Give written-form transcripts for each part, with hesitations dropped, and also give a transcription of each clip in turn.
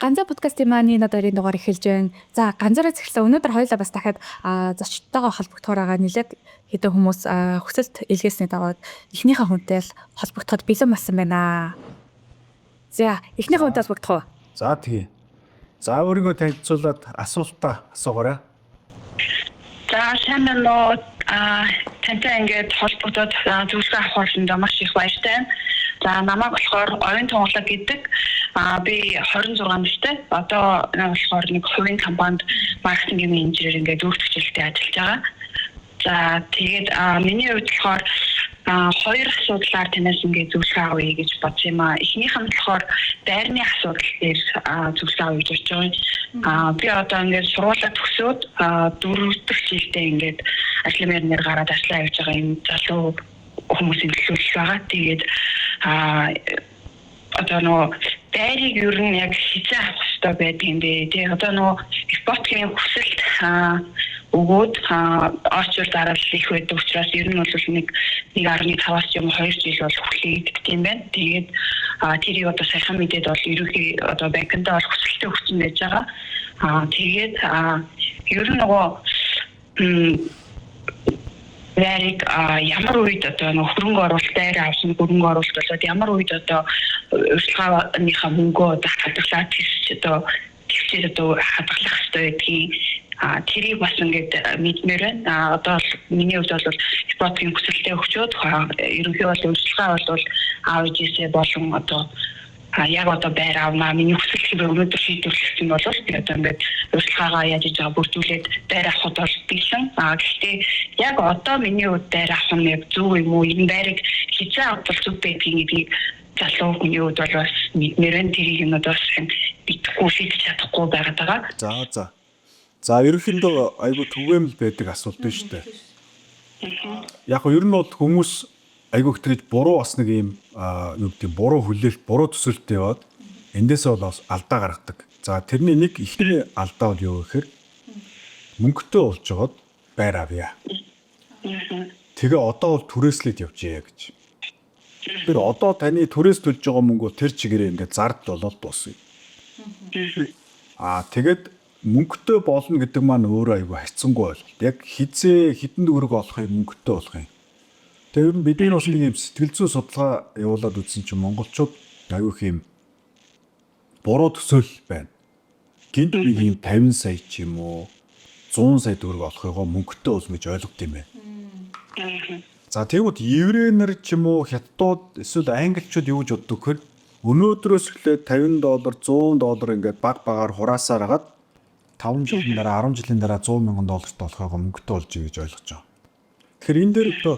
Ганцаа подкастын маань энэ удаагийн дугаар эхэлж байна. За ганцаараас эхэлсэн. Өнөөдөр хоёулаа бас дахиад зочдтойгоо холбогдохоор байгаа нэлээд хэдэн хүмүүс хүсэлт илгээсний дагуу эхнийхээ хүнтэй л холбогдоход бэлэн болсон байна. За эхнийхээ хүнтэй холбогдох уу? За тэгье. За өөрийгөө танилцуулаад асуултаа асуугаарай. За сайн байна уу? Тантай ингээд холбогдоод зөвлөгөө авахд маш их баяртай. За намайг болохоор Оюун Тунгалаг гэдэг. Би 26 настай. Одоо болохоор нэг хувийн компанид маркетингийн менежер ингээд зөвлөгчтэй ажиллаж байгаа. За тэгээд миний хувьд болохоор хоёр асуудлаар танаас ингээд зөвлөгөө авъя гэж бодсон юм аа. Эхнийх нь болохоор байрны асуудал дээр зөвлөгөө авъя гэж бодож байгаа. Би одоо ингээд сургуулаа төгсөөд 4 дахь жилдээ ингээд ажлын байрнаар гараад ажиллаа явж байгаа юм залуу хүмүүсийн төлөвлөлт байгаа. Тэгээд одоо нөө байрыг ер нь яг хизээ авах хэрэгтэй байдаг юм бэ. Тэгээд одоо нөө спотгийн хүсэлт өгөөд очвол дараалал их байдаг учраас ер нь бол нэг 1.5-аас юм 2 жил бол хүлээгдэх юм байна. Тэгээд тэрийг одоо сайхан мэдээд бол ерөнхий одоо банкнд бол хүсэлтээ өгсөн байж байгаа. Тэгээд ер нь нөгөө Вэрийг ямар үед одоо хөрөнгө оруулалт дээр авсан хөрөнгө оруулалт болоод ямар үед одоо урьдчилгааныхаа мөнгөө одоо хадгалаад тэгчээр одоо хадгалах хэрэгтэй гэдгийг тэрийг бас ингээд мэдмээр байна. Одоо миний хувьд бол спотгийн хүсэлтээ өгчөөд ерөнхий бол урьдчилгаа бол аавжээсээ болон одоо яг одоо байр авнаа миний хүсэлтийг өнөөдөр шийдвэрлэх юм бол тэгээд ингээд урьдчилгаагаа яаж хийж байгаа бүрдүүлээд байр авахд бол бэлэн. Гэхдээ яг одоо миний хувьд байр авах нь яг зөв юм уу? Энэ байрыг хизээ авах зөв байдгийг залуу хүний хувьд бол бас нэрэн тэрийг нь одоо битгэхгүй шийдэж чадахгүй байгаа. За ерөнхийдөө айгу түгээмэл байдаг асуулт байна шүү дээ. Яг нь ер нь бол хүмүүс айгу ихтгэж буруу бас нэг юм юу гэдэг буруу хүлээлт, буруу төсөлт яваад эндээсээ бол алдаа гаргадаг. За тэрний нэг ихний алдаа бол юу гэхээр мөнгөтэй болж байгаад байр авъя. Тэгээ одоо бол түрээслээд явжээ гэж. Тэр одоо таны түрээс төлж байгаа мөнгө тэр чигээрээ ингээд зард болоод дуусна. Тэгээд мөнгөтэй болно гэдэг маань өөрөө айгу хайцсангүй бол. Яг хідэн төгрөг олохыг мөнгөтэй болох юм. Тэр нь бидний бас нэг юм сэтгэл зүй судалгаа явуулаад үзсэн чинь монголчууд аюу их юм буруу төсөөлөл байна. Гинт нэг юм 50 сая ч юм уу 100 сая төгрөг олохыгоо мөнгөтэй болно гэж ойлгод юм байна. За тэгвэл еврейнэр ч юм уу хятадууд эсвэл англичууд юу гэж боддог гэхээр өнөөдрөөс эхлээд $50, $100 ингээд баг багаар хураасаар хагаад 5 жилийн дараа 10 жилийн дараа $100,000 олохыгоо мөнгөтэй болж ий гэж ойлгож байгаа. Тэгэхээр энэ дээр одоо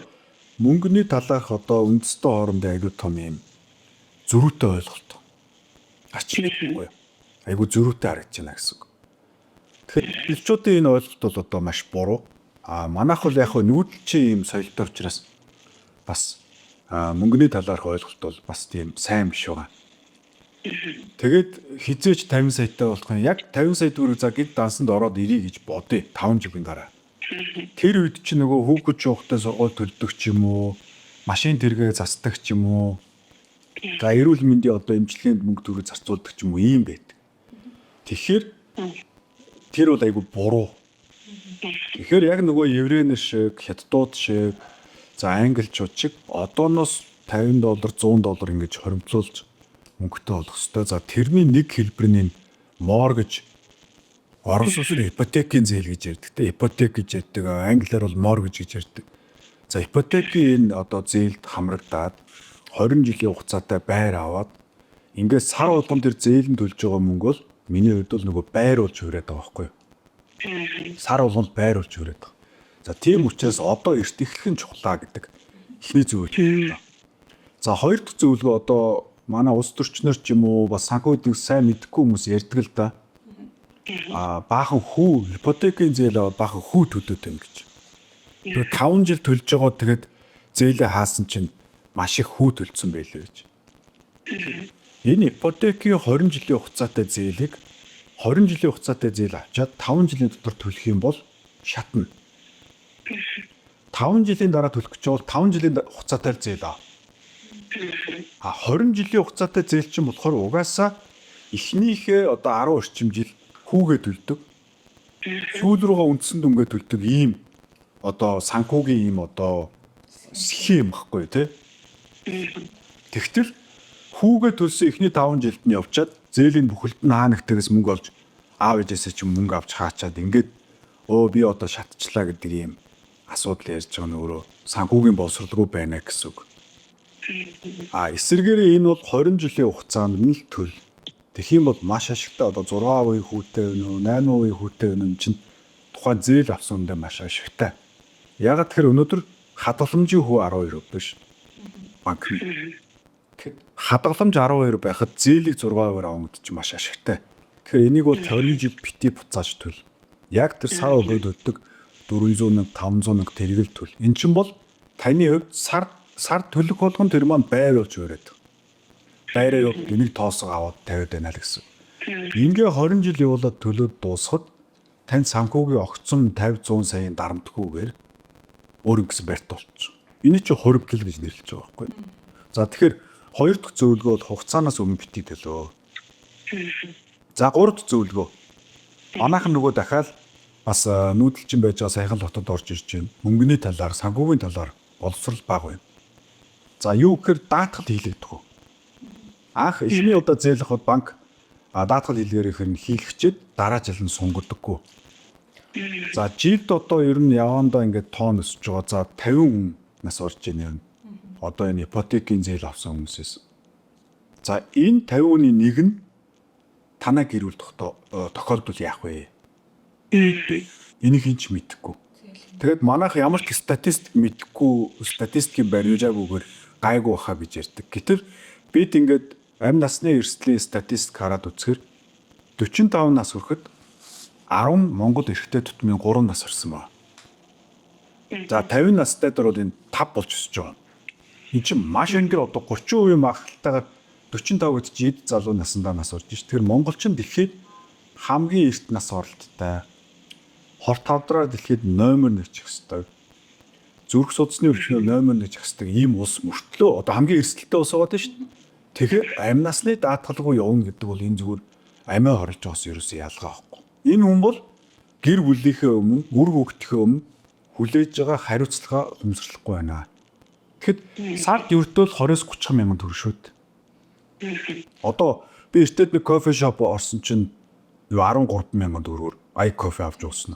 мөнгөний талаарх одоо үндэстэй хоорондын аюу том юм зөрүүтэй ойлголт. Ачаагүй. Айгу зөрүүтэй харагдаж байна гэсэн үг. Тэгэхээр элчүүдийн энэ ойлголт бол одоо маш буруу. Манайх бол яг нүүдэлчин юм соёлтой учраас бас мөнгөний талаарх ойлголт бол бас тийм сайн биш байгаа. Тэгээд хизээч 50 саятай болох юм. Яг 50 сая төгрөг за гид дансанд ороод ирье гэж бодъё 5 жилийн дараа. Тэр үед чи нөгөө хүүхэд жоохтой сургууль төлдөг ч юм уу, машин тэргээ засдаг ч юм уу. За эрүүл мэндийн одоо эмчилгээнд мөнгө төгрөг зарцуулдаг ч юм уу ийм байдаг. Тэгэхээр тэр бол айгу буруу. Тэгэхээр яг нөгөө еврейнэр шиг, хятадууд шиг, за англичууд шиг одооноос $50, $100 ингэж хоримтлуулж мөнгөтэй болох ёстой. За тэрний нэг хэлбэрний mortgage Орос улсын ипотекийн зээл гэж ярьдаг. Ипотек гэж ярьдаг. Англиар бол mortgage гэж ярьдаг. За ипотекийн энэ одоо зээлд хамрагдаад 20 жилийн хугацаатай байр аваад ингээд сар болгон тэр зээлэнд төлж байгаа мөнгө бол миний хувьд бол нөгөө байр болж хүрээд байгаа байхгүй юу? Сар болгонд байр болж хүрээд байгаа. За тийм учраас одоо эрт эхлэх нь чухлаа гэдэг ихний зөвлөгөө. За хоёр дахь зөвлөгөө одоо манай улс төрчнөр ч юм уу бас санхүүгийн сайн мэдхгүй хүмүүс ярьдаг л да. Баахан хүү ипотекийн зээл аваад баахан хүү төлөөд байна гэж. Тэр 5 жил төлж байгаа тэгээд зээлээ хаасан чинь маш их хүү төлсөн байлээ гэж. Энэ ипотекийн 20 жилийн хугацаатай зээлийг 20 жилийн хугацаатай зээл авчаад 5 жилийн дотор төлөх юм бол шатна. 5 жилийн дараа төлөх гэж бол 5 жилийн хугацаатай зээл ав. 20 жилийн хугацаатай зээл чинь болохоор угаасаа эхнийхээ одоо 10 орчим жил хүүгээ төлдөг. Сүүл рүүгээ үндсэн дүнгээ төлдөг ийм одоо санхүүгийн ийм одоо схем баггүй тий. Тэгтэл хүүгээ төлсөн эхний 5 жилд нь явчаад зээлийн бүхэлд нь хаанагтээс мөнгө олж аав ээжээсээ ч мөнгө авч хаачаад ингээд би одоо шатчлаа гэдэг ийм асуудал ярьж байгаа нь өөрөө санхүүгийн боловсролгүй байна гэсэн үг. Эсвэргээрээ энэ бол 20 жилийн хугацаанд нь л төл. Тэгэх юм бол маш ашигтай одоо 6% хүүтэй өнөө 8% хүүтэй өнөө чинь тухайн зээл авсан үндэ маш ашигтай. Ягаад тэгэхээр өнөөдөр хадгаламжийн хүү 12 өгдөг ш. Банк. Хадгаламж 12 байхад зээлийг 6%-аар авах гэж маш ашигтай. Тэгэхээр энийг бол 20 жил бити буцааж төл. Яг тэр сав өгөөд өгдөг 400 500 тэргэл төл. Эн чинь бол таны хувьд сар төлөх болгон тэр маань байр болж өрөөд. Байраа яваад энийг тоосоо аваад тавиад байна л гэсэн. Ингээ 20 жил явуулаад төлөөд дуусахад тань санхүүгийн огцом 50 100 саяын дарамтгүйгээр өөр ингэсэн барьт болчих. Энэ чинь хоригдл гэж нэрлэж байгаа байхгүй. За тэгэхээр хоёр дахь зөвлөгөө бол хугацаанаас өмнө битгий төлөө. За гурав дахь зөвлөгөө. Манайхан нөгөө дахиад бас нүүдэлчин байж байгаа саяхан хотод орж ирж байна. Мөнгөний талаар, санхүүгийн талаар боловсрал бага байна. За юу гэхээр даатгал хийлэгдэх үү? Анх эхний удаа зээлэхэд банк даатгал хийлгэрийнх нь хийлгчээд дараа жил нь сунгадаггүй. За жилд одоо ер нь явандаа ингээд тоон өсөж байгаа. За 50 хүн нас орж ийн юм. Одоо энэ ипотекийн зээл авсан хүмүүсээс. За энэ 50 хүний нэг нь танаа гэрүүл тохиолдвол яах вэ? Энийг хинч мэдэхгүй. Тэгэд манайх ямар ч статистик мэдэхгүй, статистикийг барьжаагүйгээр гайгүй баха гэж ярьдаг. Гэтэл бид ингээд амь насны эрсдлийн статистик хараад үзэхээр 45 нас хүрэхэд 10 Монгол эрэгтэй тутмын 3 нас орсон ба. За 50 настай дор бол энэ 5 болж өсөж байгаа. Энд чинь маш өндөр одоо 30% магадлалтайгаар 45 гэд чи эд залуу насндаа нас орж ш. Тэгэхээр монголчин дэлхийд хамгийн эрт нас оролттой. Хорт тавдраар дэлхийд номер 1 чих хэвээр. Зүрх судасны өвчнөөр номер 1 чих хэвээр ийм улс мөртлөө одоо хамгийн эрсдэлтэй улс байгаа шүү дээ. Тэгэхээр амь насны даатгалгүй явна гэдэг бол энэ зүгээр амиа хорлож байгаас ерөөсөө ялгаа байхгүй. Энэ хүн бол гэр бүлийнхээ өмнө, үр хүүхдийнхээ өмнө хүлээж байгаа хариуцлага хөмсөрлөхгүй байна. Тэгэхэд сард ердөө 20-30 мянган төгрөг шүү дээ. Одоо би эртээд нэг кофе шоп орсон чинь 13 мянган төгрөгөөр ай кофе авч уусан.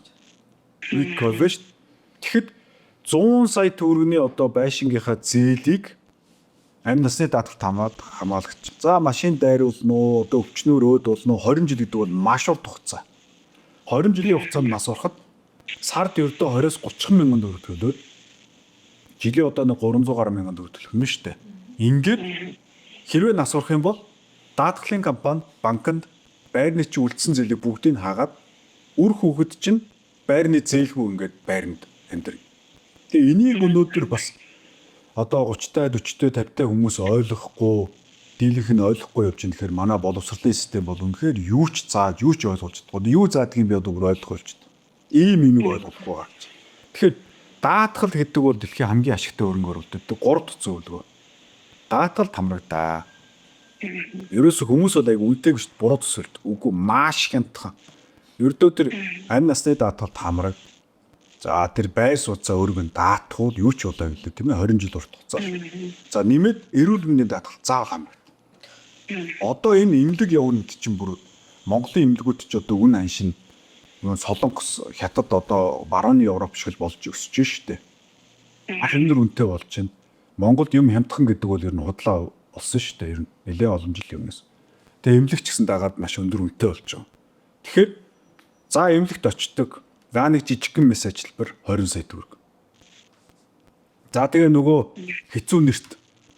Нэг кофе шүү. Тэгэхэд 100 сая төгрөгийн одоо байшингийнхаа зээлийг амь насны даатгалд хамаалагч. За машин дайруулна уу, одоо өвчнөр өөд болно уу 20 жил гэдэг бол маш урт хугацаа. 20 жилийн хугацаанд нас ороход сард ердөө 20-30 мянган төгрөг төлөөд жилийн одоо нэг 300 гаруй мянган төгрөг төлөх юм шүү дээ. Ингээд хэрвээ нас орох юм бол даатгалын компани банкнд байрны чи үлдсэн зээлийг бүгдийг хаагаад үр хүүхэд чинь байрны зээлгүй ингээд байранд амьдрий. Тэгээ энийг өнөөдөр бас одоо 30-тай 40-тай 50-тай хүмүүс ойлгохгүй дийлэнх нь ойлгохгүй явж байгаа. Тэгэхээр манай боловсролын систем бол үнэхээр юу ч зааж, юу ч ойлгуулж чадахгүй. Юу заадгийг би одоо бүр ойлгуулж байна. Ийм юм ойлгохгүй байгаа. Тэгэхээр даатгал гэдэг бол дэлхийн хамгийн ашигтай хөрөнгө оруулалт. 3 дахь зөвлөгөө. Даатгал хамрагдаа. Ерөөсө хүмүүс бол айгу үнэтэйг шүү дээ буруу төсөөлт. Үгүй маш хямдхан. Ердөө тэр амь насны даатгалд хамраг. За тэр байр сууцаа өөргөн даатгууд юу ч удаа гэлээ тийм ээ 20 жил урт хугацаа. За нэмээд эрүүл мэндийн даатгал заавал хамраг. Одоо энэ эмнэлэг явна гэдэг чинь бүр Монголын эмнэлгүүд ч одоо үн аншин Солонгос, Хятад одоо барууны Европ шиг болж өсөж шүү дээ. Ах өндөр үнэтэй болж байна. Монголд юм хямдхан гэдэг бол ер нь худлаа болсон шүү дээ. Ер нь нэлээ олон жил юмнаас. Тэгээ эмнэлэгч гэсэн дагаад маш өндөр үнэтэй болж байгаа. Тэгэхээр за эмнэлэгт очдог. За нэг жижигхэн мэс ажилбар 20 сая төгрөг. За тэгээ нөгөө хэцүү нэрт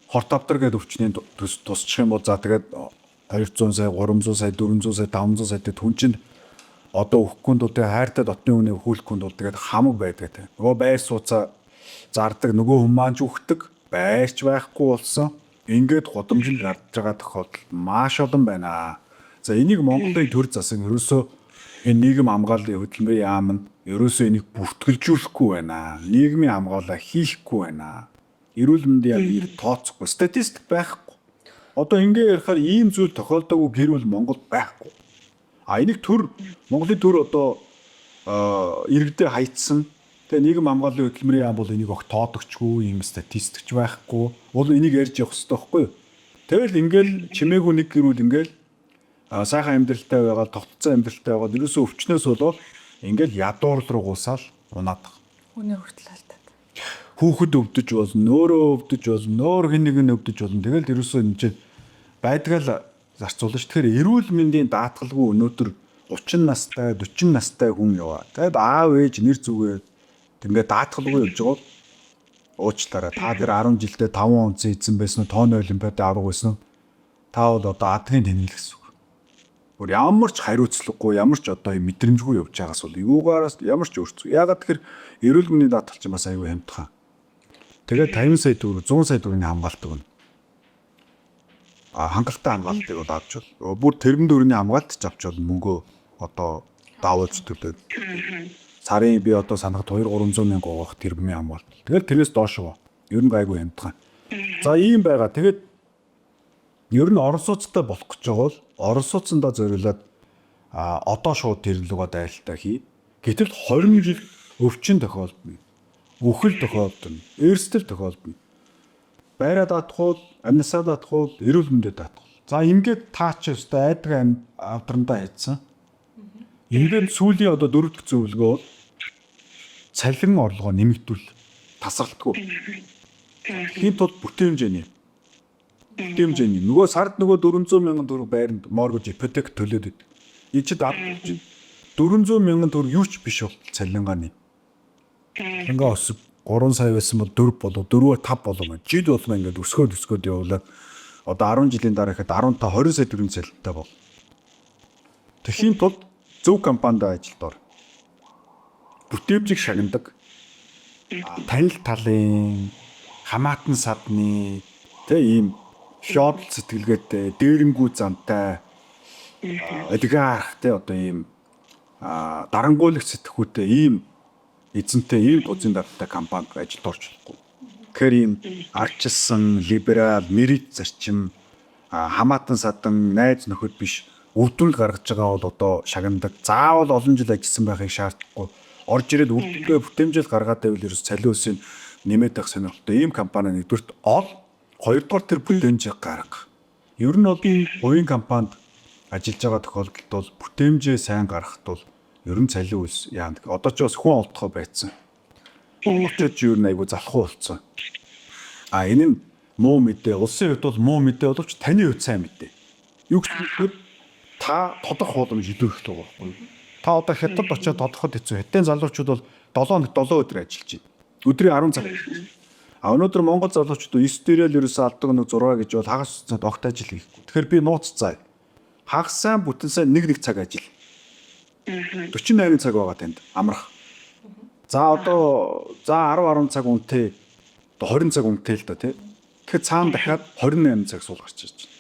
хорт авдар гэдэг өвчнээ тусчих юм бол за тэгээд 200 сая, 300 сая, 400 сая, 500 сая гэдэг хүн чинь одоо өгөхгүй бол тэгээ хайртай дотны үнэ хүүлэхгүй бол тэгээд хамаг байдаг те. Нөгөө байр сууцаа зардаг, нөгөө хүн маань ч өгдөг, байрч байхгүй болсон. Ингээд годомжинд гардж байгаа тохиолдол маш олон байна. За энийг Монголын төр засаг ерөөсөө энэ нийгэм хамгааллын хөтөлбөрийн яам нь ерөөсөө энийг бүртгэлжүүлэхгүй байна. Нийгмийн хамгаалаа хийхгүй байна. Эрүүл мэндийн яам тооцохгүй, статистик байхгүй. Одоо ингээ ярихаар ийм зүйл тохиолдоогүй гэр бүл Монгол байхгүй. Энийг төр Монголын төр одоо иргэдэд хаягдсан. Тэгээ нийгэм хамгааллын хөтөлмөрийн яам бол энийг огт тоодогчгүй, ийм статистикч байхгүй. Бол энийг ярьж явах хэрэгтэй байхгүй юу? Тэгэл ингээл чимээгүй нэг гэр бүл ингээл сайхан амьдралтай байгаа, тогтцсон амьдралтай байгаа. Ерөөсөө өвчнөөс болоод ингээл ядуур руу гусаал унаад байгаа. Хүний хүртэл алдаад. Хүүхэд өвдөж болно, өөрөө өвдөж болно, өөр хэн нэг нь өвдөж болно. Тэгэл ерөөсөө энэ чинь байдгаал зарцуулна ш. Тэгэхээр эрүүл мэндийн даатгалгүй өнөөдөр 30 настай, 40 настай хүн яваа. Тэгэд аав ээж нэр зүгээд ингээд даатгалгүй явж байгаа. Уучлаарай. Та тэр 10 жилдээ 5 онцон эзэн байсан уу? Тооны олимпиад авах байсан уу? Та бол одоо адгийн тэнэл гэсэн үг. Гүр ямар ч хариуцлагагүй, ямар ч одоо мэдрэмжгүй явж байгаас бол юугаараас ямар ч өөрчлөв. Ягаад тэгэхээр эрүүл мэндийн даатгал чинь бас аюу хямдхан. Тэгээд 50 сая төгрөг, 100 сая төгрөгийн хамгаалт өгнө. Хангалттай хамгаалтыг бол авч бол бүр тэрбэн төгрөгийн хамгаалт ч авч бол мөнгөө одоо давуулж төлөөд. Сарын би одоо санахад 2-300 мянга гоох тэрбумын хамгаалт. Тэгэл тэрнээс доош гоо. Ер нь гайгүй хямдхан. За ийм байгаа. Тэгээд ер нь орон сууцтай болох гэж байгаа бол орон сууцандаа зориулаад одоо шууд тэрлэгөө дайлтаа хий. Гэтэл 20 жил өвчин тохиолдно. Үхэл тохиолдно. Эрсдэл тохиолдно. Байраа даатгуул, амьсаа даатгуул, эрүүл мэндэд даатгуул. За ингээд таа ч өстой айдаг авдрандаа хийцэн. Ингээд сүүлийн одоо 4 дахь зөвлөгөө цалин орлогоо нэмэгдүүл тасралтгүй. Хин тул бүтээн хэмжээний нөгөө сард нөгөө 400 мянган төгрөг байранд моргож ипотек төлөөд идэв. Ичид 400 мянган төгрөг юу ч биш бол цалингаа нэм. Ингээ өсөв 3 сая байсан бол 4 болов 4-5 болов. Жид болмоо ингээд өсгөөд явуулаад одоо 10 жилийн дараа ихэд 15 20 сая төгрөгийн цалинтай бол. Тэхийн тулд зөв компанид ажилд ор. Бүтээмжийг шагнадаг. Танил талын хамаатан садны тэ ийм шот сэтгэлгээтэй, дээрэнгүү зантай олигарх тэ одоо ийм дарангуйлагч сэтгхүүтэй ийм эзэнтэй ийм тузын даргатай компанид ажилд орж болохгүй. Тэгэхээр ийм арчилсан, либерал, мэрит зарчим хамаатан садан найз нөхөд биш өвдөл гаргаж байгаа бол одоо шагнадаг. Заавал олон жил ажилласан байхыг шаардахгүй. Орж ирээд өвдөлтөө бүтээмжэл гаргаад байвал ерөөс цалин өсөйн нэмээд байх сонирхолтой. Ийм компани нэгдүгürt ол, хоёрдугаар тэр бүтээмжийг гарга. Ер нь бол хувийн компанид ажиллаж байгаа тохиолдолд бол бүтээмжээ сайн гаргахад бол ер нь цалин үс яа. Одоо ч бас хүн олдохоо байцсан. Уучлаач ер нь айгу залхуу болцсон. Энэ нь муу мэдээ. Улсын хувьд бол муу мэдээ боловч таны хувьд сайн мэдээ. Юу гэвэл та тодорх боломж илүүх байгаа байхгүй. Та одоо хятад очиод тодорход хэцүү. Хятадын залуучууд бол 7 өдөр ажиллаж байна. Өдрийн 10 цаг. Өнөөдөр Монгол залуучууд 9 дээрээ л ерөөсөө алдаг нэг 6 гэж бол хагас цаад огт ажил хийхгүй. Тэгэхээр би нууц цаа. Хагас сайн бүтэн сайн нэг цаг ажил. 48 цаг байгаа танд амрах. За одоо 10 цаг үнэтэй 20 цаг үнэтэй л да тий. Тэгэхээр цаана дахиад 28 цаг суул гарч ирж байна.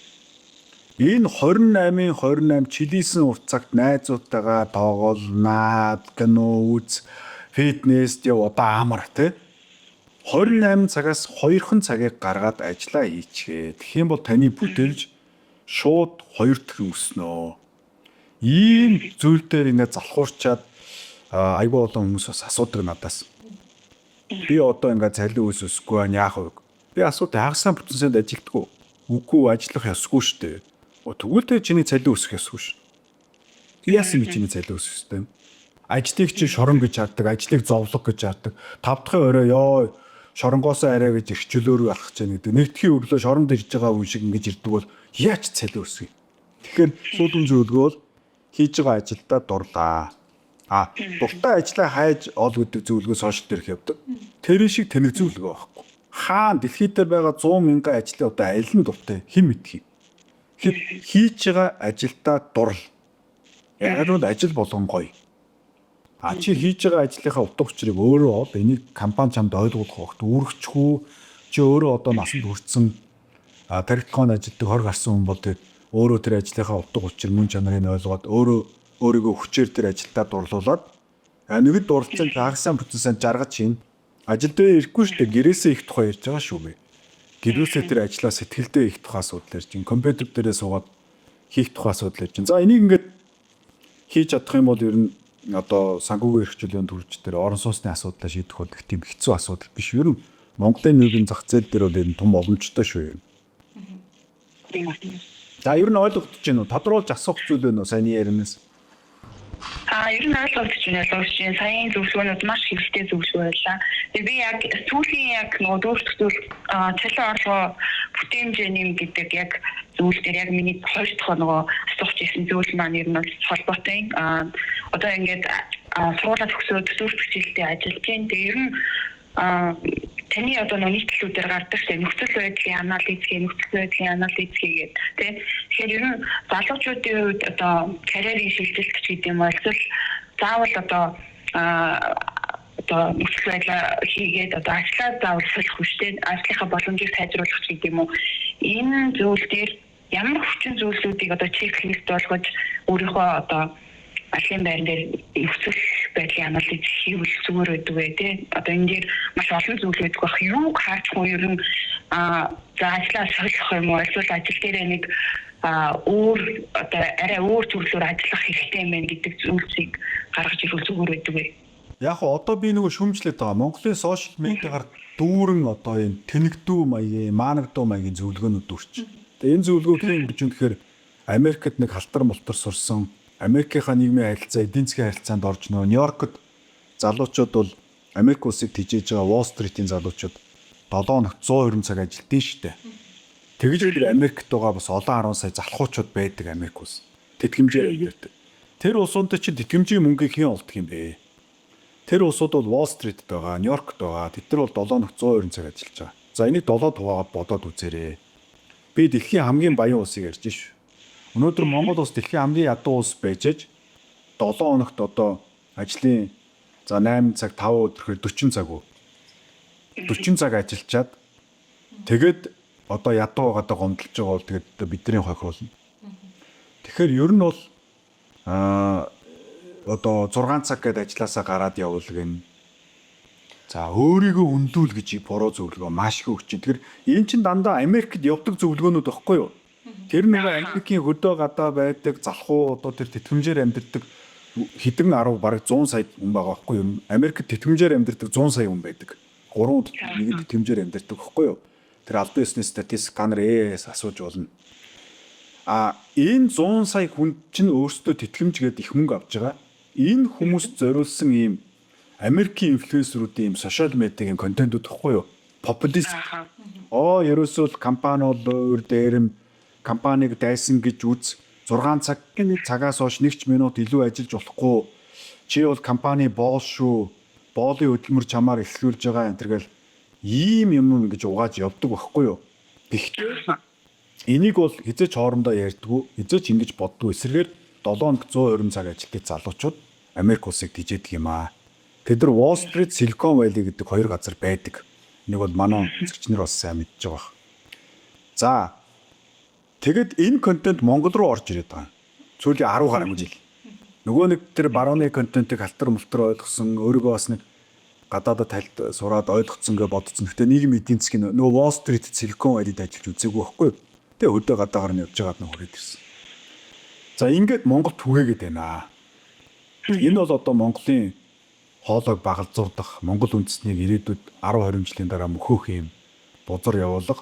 Энэ 28 чилийсэн урт цагт найзуудтайгаа тоглоно, кино үз, фитнест яв одоо амар тий. 28 цагаас 2хан цагийг гаргаад ажиллаа хийчихээ. Тэгэх юм бол таны бүтээлж шууд 2 дахин өснө. Ийм зүйл дээр ингээд залхуурчаад айгүй олон хүмүүс бас асуудаг надаас. Би одоо ингээд цалин өсөхгүй яах вэ? Би асуудаг хагасаа бүтэн санд ажилтдаг уу? Үгүй ажиллах ёсгүй шүү дээ. Тэгвэл тэ чиний цалин өсөх ёсгүй шүү. Яасан би чиний цалин өсөх ёстой юм? Ажлыг чи шорон гэж хардаг, ажлыг зовлог гэж хардаг. 5 дахь орой ёо шоронгоосоо арай гэж ирчлөөр алхах гэж байна гэдэг. Нэгдхийн өглөө шоронд ирж байгаа хүн шиг ингэж ирдэг бол яач цалин өсгий. Тэгэхээр сүүлэн зөвлөгөө бол хийж байгаа ажилдаа дурлаа. Дуртай ажлаа хайж ол гэдэг зөвлөгөө сошиал дээрх явдаг. Тэр шиг тэнэг зөвлөгөө байхгүй. Хаан дэлхийд дээр байгаа 100 мянган ажлын одоо аль нь дуртай хэн мэдхий. Хийж байгаа ажилдаа дурл. Яг нь ажил болгон гоё. Чи хийж байгаа ажлынхаа утга учирыг өөрөө ол энийг компани чамд ойлгуулах багт үүрэгчгүй чи өөрөө одоо насанд хүрсэн тархитгоон ажилтдаг 20 гарсан хүн бол тэр өөрөө тэр ажлынхаа утга учир мөн чанарыг ойлгоод өөрийгөө хүчээр тэр ажилдаа дурлуулад нэгд дурлцсан хагасаа бүтэнсэн жаргаж чинь ажил дээр ирэхгүй шүү дээ гэрээсээ их тухай ярьж байгаа шүү бэ. гэрээсээ тэр ажлаа сэтгэлдээ их тухай асуудал ярьж чинь, компьютер дээрээ суугаад хийх тухай асуудал ярьж чинь. За энийг ингээд хийж чадах юм бол ер нь одоо санхүүгийн эрхчлөлийн төрөлж дээр орон сууцны асуудлаа шийдэх бол их тийм хэцүү асуудал биш. Ер нь Монголын нийгмийн зах зээл дээр бол энэ том боломжтой шүү юм. За ер нь ойлгогдож байна уу? Тодруулж асуух зүйл байна уу? Сайн яринаас. Ер нь ойлгож байна. Сайн зөвлөгөөнүүд маш хэрэгтэй зөвлөгөө байлаа. Тэгээ би яг сүүлийн яг нөгөө дүүрэх зүйл цалин орлого бүтээмжээ нэм гэдэг яг зүйл дээр яг миний хоёр дахь нөгөө асуух гэсэн зүйл маань ер нь холбоотой. Одоо ингээд сургуулаа төгсөөд дүүрэх хичээлдээ ажиллаж байна. Тэгээ ер нь таны одоо нийтлүүдээр гардаг нөхцөл байдлын анализ гэдэг тийм. Тэгэхээр ер нь залуучуудын хувьд одоо карьерийн шилжилт гэдэг юм бол заавал одоо нөхцөл байдлаа хийгээд одоо ажлаа заавал солих хүчтэй ажлынхаа боломжийг сайжруулах гэдэг юм уу. Энэ зүйл дээр ямар хүчин зүйлсүүдийг одоо чеклист болгож өөрийнхөө одоо ажлын байран дээр нөхцөл байдлын анализ хийвэл зүгээр байдаг вэ тий. Одоо энэ дээр маш олон зүйл байдаг бах. Юу харж уу ер нь за ажлаа солих юм уу эсвэл ажил дээр нэг өөр одоо арай өөр төрлөөр ажиллах хэрэгтэй юм байна гэдэг зүйлсийг гаргаж ирвэл зүгээр байдаг вэ. Яг одоо би нөгөө шүмжлээд байгаа. Монголын сошиал медиагаар дүүрэн одоо энэ тэнэгдүү маягийн, маанагдуу маягийн зөвлөгөөнүүд үрч. Тэгээ энэ зөвлөгөөний үржин гэхээр Америкт нэг халтар мултар сурсан Америкийнхаа нийгмийн харилцаа, эдийн засгийн харилцаанд орж нөгөө Нью-Йоркод залуучууд бол Америк улсыг тижээж байгаа Wall Street-ийн залуучууд 7 хоногт 120 цаг ажилтдаг штэ. Тэгж тэр Америкт байгаа бас олон 10 сая залхуучууд байдаг Америк улс. Тэтгэмжээр амьдардаг. Тэр улсуудад чи тэтгэмжийн мөнгийг хэн олдох юм бэ? Тэр улсууд бол Wall Street-д байгаа, Нью-Йоркд байгаа. Тэд нар бол 7 хоногт 120 цаг ажиллаж байгаа. За энийг 7 хуваагаад бодоод үзээрэй. Би дэлхийн хамгийн баян улсыг ярьж шүү. Өнөөдөр Монгол улс дэлхийн хамгийн ядуу улс байж 7 хоногт одоо ажлын за 8 цаг 5 өдрөөр 40 цаг уу. 40 цаг ажиллачаад тэгээд одоо ядуу байгаадаа гомдолж байгаа бол тэгээд бидний хохируулна. Тэгэхээр ер нь бол одоо 6 цаг гээд ажилласаа гараад явуул гэн. За өөрийгөө өндүүл гэж буруу зөвлөгөө маш их өгч. Тэгэхээр энэ чинь дандаа Америкт явдаг зөвлөгөөнүүд байхгүй юу? Тэр нэг Америкийн хөдөө гадаа байдаг залхуу одоо тэр тэтгэмжээр амьдардаг хэдэн 10 бараг 100 сая хүн байгаа байхгүй юу? Америкт тэтгэмжээр амьдардаг 100 сая хүн байдаг. 3 нэг тэтгэмжээр амьдардаг байхгүй юу? Тэр албан ёсны статистик сканер ээс асууж болно. Энэ 100 сая хүн чинь өөрсдөө тэтгэмж гээд их мөнгө авч байгаа. Энэ хүмүүст зориулсан ийм Америкийн инфлюенсеруудын ийм сошиал медиагийн контентууд гэхгүй юу? Популист. Ерөөсөө компани бол өөр дээрэм компаниг дайсан гэж үз 6 цагийн цагаас хойш 1 минут илүү ажиллаж болохгүй. Чи бол компани боол шүү. Боолын хөдөлмөр чамаар эхлүүлж байгаа энэ төргээл ийм юм гэж угааж явдаг байхгүй юу? Гэхдээ энийг бол хизээч хоорондоо ярьдгүү, хизээч ингэж боддгоо эсрэгээр 7 хоног 120 цаг ажилтны залуучууд Америк улсыг тижээдэг юм аа. Тэд нар Wall Street, Silicon Valley гэдэг хоёр газар байдаг. Нэг бол манай үзэгчнэр бас сайн мэдж байгаа. За тэгэд энэ контент Монгол руу орж ирээд байгаа. Сүүлийн 10 гаруй жил. Нөгөө нэг тэр барууны контентыг халтар мултар ойлгосон, өөрийгөө бас нэг гадаадад тальд сураад ойлгоцсон гэж бодсон. Гэтэ нийгмийн эдийн засгийн нөгөө Wall Street, Silicon Valley-д ажиллаж үзээгүй байхгүй. Тэгээ хөдөө гадаагаар нь явж байгаад нь хүрээд ирсэн. За ингээд Монголд түгээгээд байна. Энэ бол одоо Монголын хоолойг багалзуурдах, Монгол үндэснийг ирээдүйд 10-20 жилийн дараа мөхөөх юм бузар явуулах.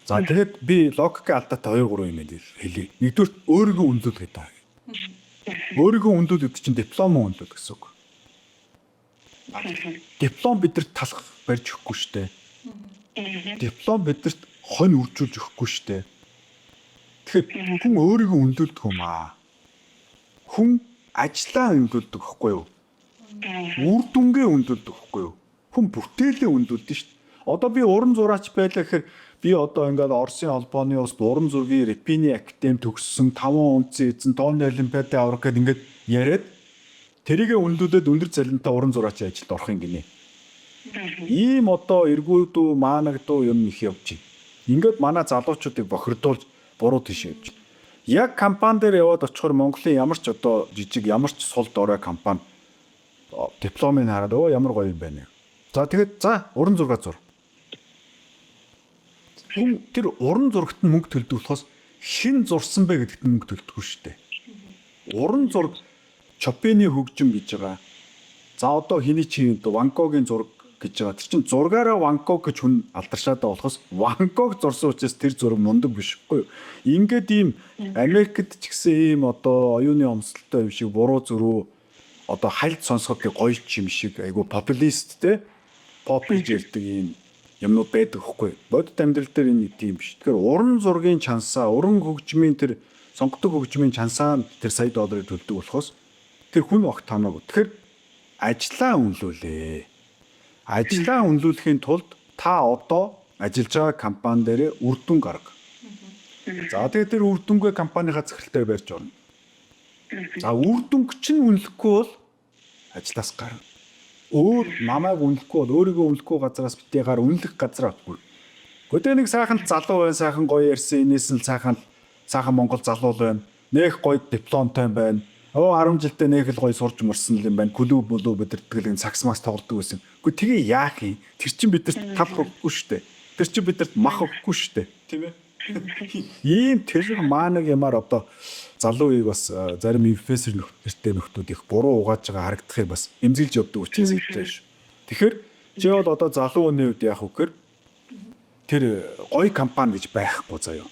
За тэгэхэд би логикийн алдаатай 2-3 юм хэлье. Нэгдүгээр өөрийгөө өндөөд гэдэг. Өөрийгөө өндөөд гэдэг чинь диплом өндөөд гэсэн үг. Диплом бидэрт талах барьж өгөхгүй штэ. Диплом бидэрт хонь үржүүлж өгөхгүй штэ. Тэгэхээр хүн өөрийгөө өндөөдөх юм аа. Хүн ажлаа өндөөддөг гэхгүй юу? Үр дүнгээ өндөөддөг гэхгүй юу? Хүн бүтээлээ өндөөддөг штэ. Одоо би уран зураач байлаа гэхээр би одоо ингээд Оросын холбооны ус уран зургийн Репини академи төгссөн 5 унцын эзэн тооны олимпиадад аврах гэд ингээд яриад тэрийгэ өндөөдөд өндөр цалинтай уран зураачийн ажилд орох юм гинэ. Ийм одоо эргүүдүү маанагдуу юм их явж байна. Ингээд манай залуучуудыг бохирдуулж буруу тийш явж байна. Яг компани дээр яваад очихоор Монголын ямар ч одоо жижиг ямар ч сул дорой компани дипломыг хараад ямар гоё юм байна. За тэгэхэд за уран зураг зур. хүн тэр уран зурагт нь мөнгө төлдөг болохоос хэн зурсан бэ гэдэгт нь мөнгө төлдөг шүү дээ. Уран зураг Чопины хөгжим гэж байгаа. За одоо хиний чинь Ван Гогийн зураг гэж байгаа. Тэр чинь зургаараа Ван Гог гэж хүн алдаршаад байгаа болохоос Ван Гог зурсан учраас тэр зураг мундаг биш үгүй юу? Ингээд ийм Америкт ч гэсэн ийм одоо оюуны өмсөлтөй юм шиг буруу зөрүү одоо хальт сонсоход гоё юм шиг айгу популист те pop гэж ярьдаг ийм юмнууд байдаг хөхгүй. Бодит амьдрал дээр энэ тийм биш. Тэгэхээр уран зургийн чансаа, уран хөгжмийн тэр сонгодог хөгжмийн чансаа тэр сая долларыг төлдөг болохоос тэр хүн огт хамаагүй. Тэгэхээр ажлаа үнэлүүлээ. Ажлаа үнэлүүлэхийн тулд та одоо ажиллаж байгаа компани дээр үр дүн гарга. За тэгээд тэр үр дүнгээ компанийхаа захиралтай барьж орно. За үр дүнг чинь үнэлэхгүй бол ажлаас гарна. Өөр намайг үнэлэхгүй бол өөрийгөө үнэлэхгүй газраас битээгаар үнэлэх газар авахгүй. Гэхдээ нэг сайхан залуу байна, сайхан гоё ярьсан, энэс нь сайхан Монгол залуу байна. Нэх гоё дипломтой байна. 10 жилдээ нэх л гоё сурж мөрсөн юм байна. Клуб бидэртгэл сакс макс тоглодог байсан. Гэхдээ тэгээ яах юм? Тэр чинь бидэрт тав өгөхгүй шүү дээ. Тэр чинь бидэрт мах өгөхгүй шүү дээ. Тийм ээ? Ийм тэр маанаг юмар одоо залуу үеиг бас зарим инфлюенсер нөхдүүд их буруу угааж байгаа харагдахыг бас эмзэглэж явдаг учраас хэлдэг шүү. Тэгэхээр чи бол одоо залуу хүний үед яах вэ гэхээр тэр гоё компани гэж байхгүй заяа.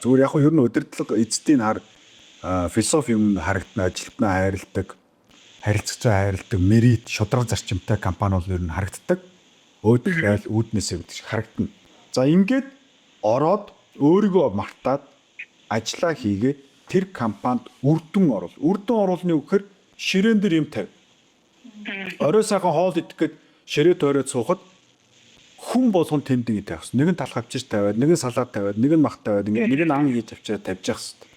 Зүгээр яг ер нь удирдлага эзэдийн хар философи юм харагдана, ажилтнаа хайрладаг, харилцагчаа хайрладаг, мерит, шудраг зарчимтай компани бол ер нь харагддаг. Өөдөх айл үүднээсээ гэдэг шиг харагдана. За ингээд ороод өөрийгөө мартаад ажиллаа хийгээд тэр компанид үр дүн оруул. Үр дүн оруулны үгээр ширээн дээр юм тавь. Орой сайхан хоол идэх гээд ширээ тойроод суухад хүн болгон тэмдэг тавьсан. Нэг нь талх авчиж тавиад, нэг нь салаад тавиад, нэг нь мах тавиад, нэг нь ан хийж авчираад тавьж явах хэрэгтэй.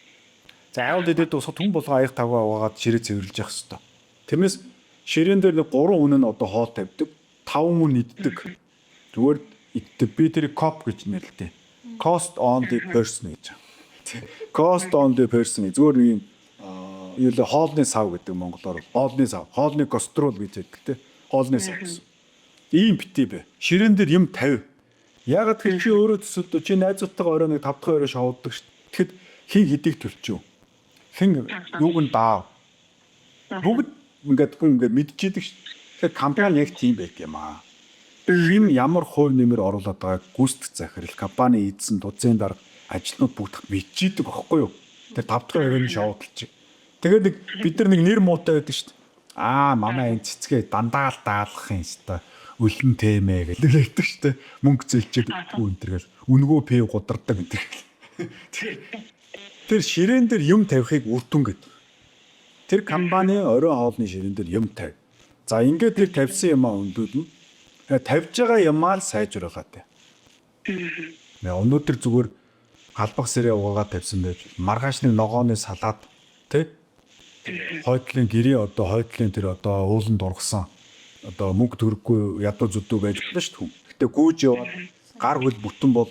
За айл дэдэд дуусахад хүн болгон аяг тавгаа угаад ширээ цэвэрлж явах хэрэгтэй. Тэрнээс ширээн дээр 3 хүн нь одоо хоол тавьдаг, 5 хүн иддэг. Зүгээр иддэг. Би тэр коп гэж нэрлэдэг. Cost on the person гэж. Cost on the person зүгээр юм юу л хоолны сав гэдэг монголоор хоолны сав, хоолны кострол гэж хэлдэг те. Хоолны сав гэсэн. Ийм битээ бэ. Ширээн дээр юм тавь. Ягаад гэвэл чи өөрөө төсөлдөө чи найзуудтайгаа орой нэг 5 дахь орой шоуддаг шүү. Тэгэхэд хин хэдийг төлчих. Хин юуг нь даа. Бүгд ингээд хүн ингээд мэдчихэдэг шүү. Тэгэхээр компани яг тийм байх юм аа. Энэ ямар хувь нэмэр оруулаад байгааг гүйцэтгэх захирал, компани эзэн, тузын дарга, ажилтнууд бүгд мэдчихийдэг байхгүй юу? Тэр 5 дахь хувийн шоудалч. Тэгээд нэг бид нар нэг нэр муутай байдаг шүү дээ. Манай энэ цэцгээ дандаа л даалгах юм шүү дээ. Үлэн тэмээ гэдэг хэлдэг шүү дээ. Мөнгө зэлчээд өгөө энэ төргээл үнгөө пив гудардаг энэ төргээл. Тэр ширээн дээр юм тавихыг үр дүн гэдэг. Тэр компани орой хоолны ширээн дээр юм тавь. За ингээд тэр тавьсан юмаа өндөөднө. Тавьж байгаа юмаа л сайжруулах гэдэг. Өнөөдөр зүгээр галбах сэрээ угаагаад тавьсан байж маргааш нэг ногооны салаад тий хойдлын гэрээ одоо хойдлын тэр одоо ууланд ургасан одоо мөнгө төрөхгүй ядуу зүдүү байж болно шүү дээ. Гэтэ гүйж яваад гар хөл бүтэн бол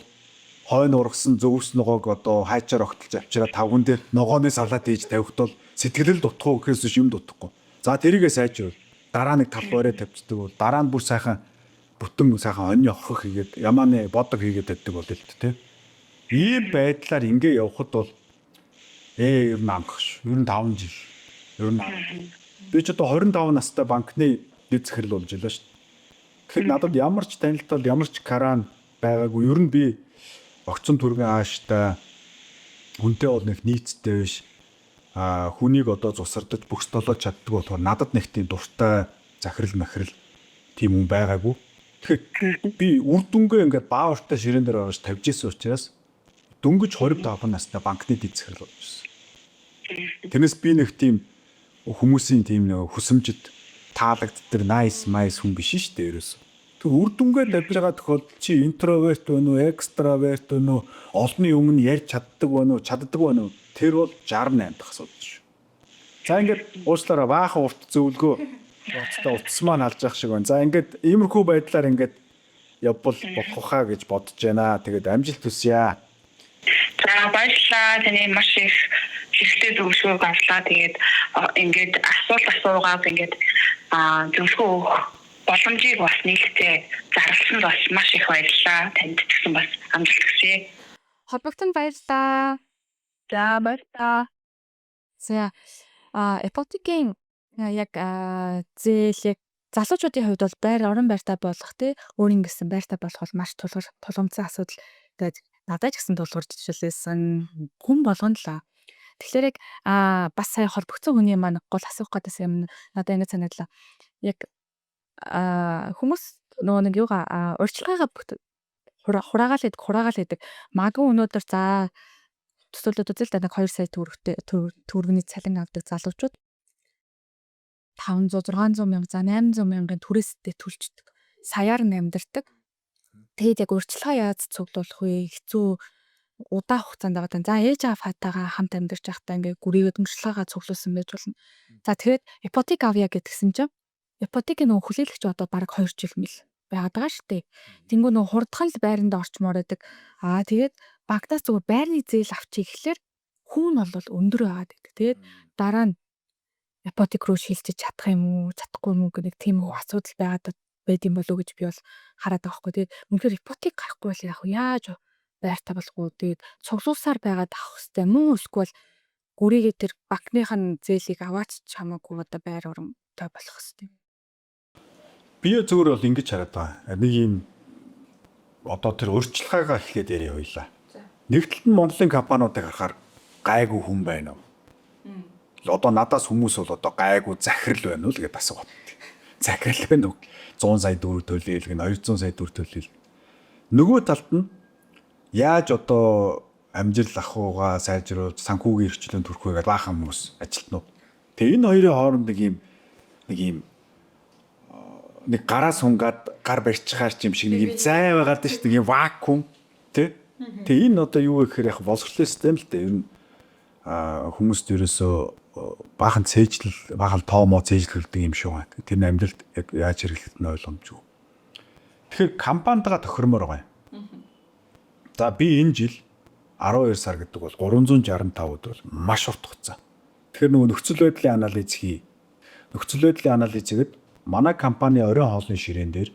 хойно ургасан зөвс ногоог одоо хайчаар огтолж авчираа тавган дээр ногооны салаад хийж тавихд бол сэтгэлэл дутхгүй гэхээс юм дутхгүй. За тэрийгээ сайжруул. Дараа нэг тал бороо тавьчихдаг бол дараа нь бүр сайхан бүтэн сайхан оньны охох хийгээд ямааны бодог хийгээд тавьдаг бол л тээ. Ийм байдлаар ингээ явхад бол ер нь амгах ш. 95 жил. Ер нь би ч одоо 25 настай банкны дэд захирал болж байлаа ш. Тэгэхээр надад ямар ч танилтал ямар ч каран байгаагүй. Ер нь би огцон түргэн ааштай хүнтэй бол нэг нийцтэй биш. Хүнийг одоо цусардаж бөхсдолоод чаддаг болохоор надад нэг тийм дуртай захирал махирал тийм хүн байгаагүй. Тэгэхээр би үр дүнгээ ингээд баавартай ширээн дээр орж тавьж исэн учраас дөнгөж 25 настай банкны дэд захирал болж ирсэн. Тэрнээс би нэг тийм хүмүүсийн тийм нэг хүсэмжид таалагддаг nice хүн биш шүү дээ ерөөс. Тэг үр дүнгээ тавьж байгаа тохиолдолд чи интроверт вэ нүү, экстраверт вэ нүү, олонний өмнө ярьж чаддаг вэ нүү, чаддаг вэ нүү? Тэр бол 68 дахь асуудал шүү. За ингээд уучлаарай баахан урт зөвлгөө уцтай утас маань алж явах шиг байна. За ингээд иймэрхүү байдлаар ингээд явбал болох хаа гэж бодож байна. Тэгээд амжилт хүсье. За баярлалаа. Таны маш их хэрэгтэй зөвлөгөөг авлаа. Тэгээд ингээд асуулт асуугаад ингээд зөвлөгөө боломжийг бас нээлттэй зарласан бас маш их баярлалаа. Танд ч гэсэн бас амжилт хүсье. Холбогдсон баярлалаа. За баярлалаа. За ипотекийн яг зээл яг залуучуудын хувьд бол орон байртай болох тий өөрийн гэсэн байртай болох бол маш тулгымцсан асуудал. Тэгээд надад ч гэсэн тулгууржлээсэн хүн болгоно л. Тэгэхээр яг бас сая холбогдсон хүний маань гол асуух гэдсэн юм надад ингэ санагдлаа. Яг хүмүүс нөгөө нэг юугаа урьдчилгаагаа хураагаал идэг. Магадгүй өнөөдөр за төсөөлөд үзэл та нэг 2 сая төгрөгийн цалин авдаг залуучууд 500 600 мянга за 800 мянган түрээстэй төлждөг. Саяар нь амьдардаг. Тэгээд яг урьдчилгаа яаж цуглуулах вэ? Хэцүү удаан хугацаанд байгаа. За ээж аваатайгаа хамт амьдарч байхдаа ингээ гүрийгээд өмчлөгаа цуглуулсан байж болно. За тэгээд ипотек авъя гэдгсэн чинь ипотекийн нөгөө хүлээлгч одоо бараг 2 жил мэл байгаад байгаа шүү дээ. Тэнгүү нөгөө хурдхан л байранд орчмоор байдаг. Тэгээд банкнаас зүгээр байрны зээл авчиг гэхлээр хүүн бол өндөр байгаад байдаг. Тэгээд дараа нь ипотек руу шилжиж чадах юм уу, чадахгүй юм уу гэх тийм асуудал байд юм болов уу гэж би бол хараад байгаа хгүй. Тэгээд үнэхээр ипотек гарахгүй бол яаж байртаа болохгүй. Тэгээд цуглуулсаар байгаад авах хэрэгтэй мүү эсвэл гүрийгээ тэр банкныхын зээлийг аваач чамаагүй одоо байр оромтой болох хэрэгтэй. Би зөвөр бол ингэж хараад байгаа. Нэг юм одоо тэр урьдчилгаагаа эхлээд яриа хоёлаа. Нэгдэлт нь Монголын компаниудыг харахаар гайгүй хүн байна уу? Одоо надаас хүмүүс бол одоо гайгүй захирал байна уу л гэдээ асуугаад. Захирал байна уу? 100 сая төгрөг төлөөл гэн 200 сая төгрөг төлөөл. Нөгөө талд нь яаж одоо амжилт авахугаа сайжруулж санхүүгийн эрхчлэн төрөх вэ гэдэг баахан хүмүүс ажилтнууд. Тэгээ энэ хоёрын хооронд нэг гараас хунгаад гар барьчихаар ч юм шиг нэг юм зай байгаад шүү дээ. Нэг вакуум тий. Тэгээ энэ одоо юу гэхээр яг боловсролын систем л дээ. Ер нь хүмүүст ерөөсөө баахан цээжлэл, баахан тоомоо цээжлүүлдэг юм шиг байна. Тэр нь амьдралд яг яаж хэрэглэх нь ойлгомжгүй. Тэгэхээр компанитайгаа тохиромоор байгаа юм. За би энэ жил 12 сар гэдэг бол 365 өдөр маш урт хугацаа. Тэгэхээр нөгөө нөхцөл байдлын анализ хий. Нөхцөл байдлын анализ гэдэг манай компани оройн хоолны ширээн дээр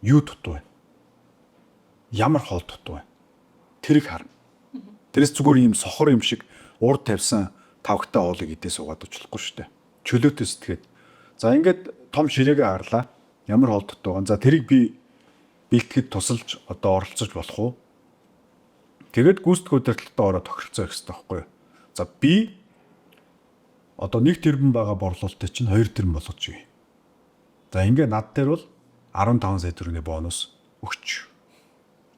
юу дутуу вэ? Ямар хоол дутуу вэ? Тэрийг харна. Тэрээс зүгээр ийм сохор юм шиг урд тавьсан тавхтай хоолыг идээ суугаад очлохгүй шүү дээ. Чөлөөтэй сэтгээд. За ингээд том ширээгээ харлаа. Ямар хоол дутуу байгаа. За тэрийг би бэлтгэхэд тусалж одоо оролцож болох уу? Тэгээд гүйцэтгэх удирдлагатай ороод тохиролцоо хийх хэрэгтэй байхгүй юу? За би одоо 1 тэрбум байгаа борлуулалтыг чинь 2 тэрбум болгож өгье. За ингээд над дээр бол 15 сая төгрөгийн бонус өгч.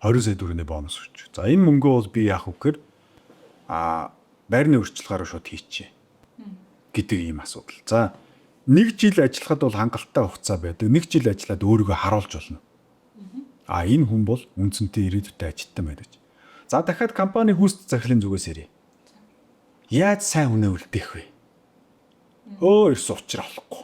20 сая төгрөгийн бонус өгч. За энэ мөнгөө бол би яах вэ гэхээр байрны урьдчилгаараа шууд хийчихье гэдэг ийм асуудал. За 1 жил ажиллахад бол хангалттай хугацаа байдаг. 1 жил ажиллаад өөрийгөө харуулж болно. Энэ хүн бол үндсэнтэй ирээдүйтэй ажилтан байдаг. За дахиад компани хүүсд захирлын зүгээс ирье. Яаж сайн үнэ үлдээх вэ? Ерөөс учраа болохгүй.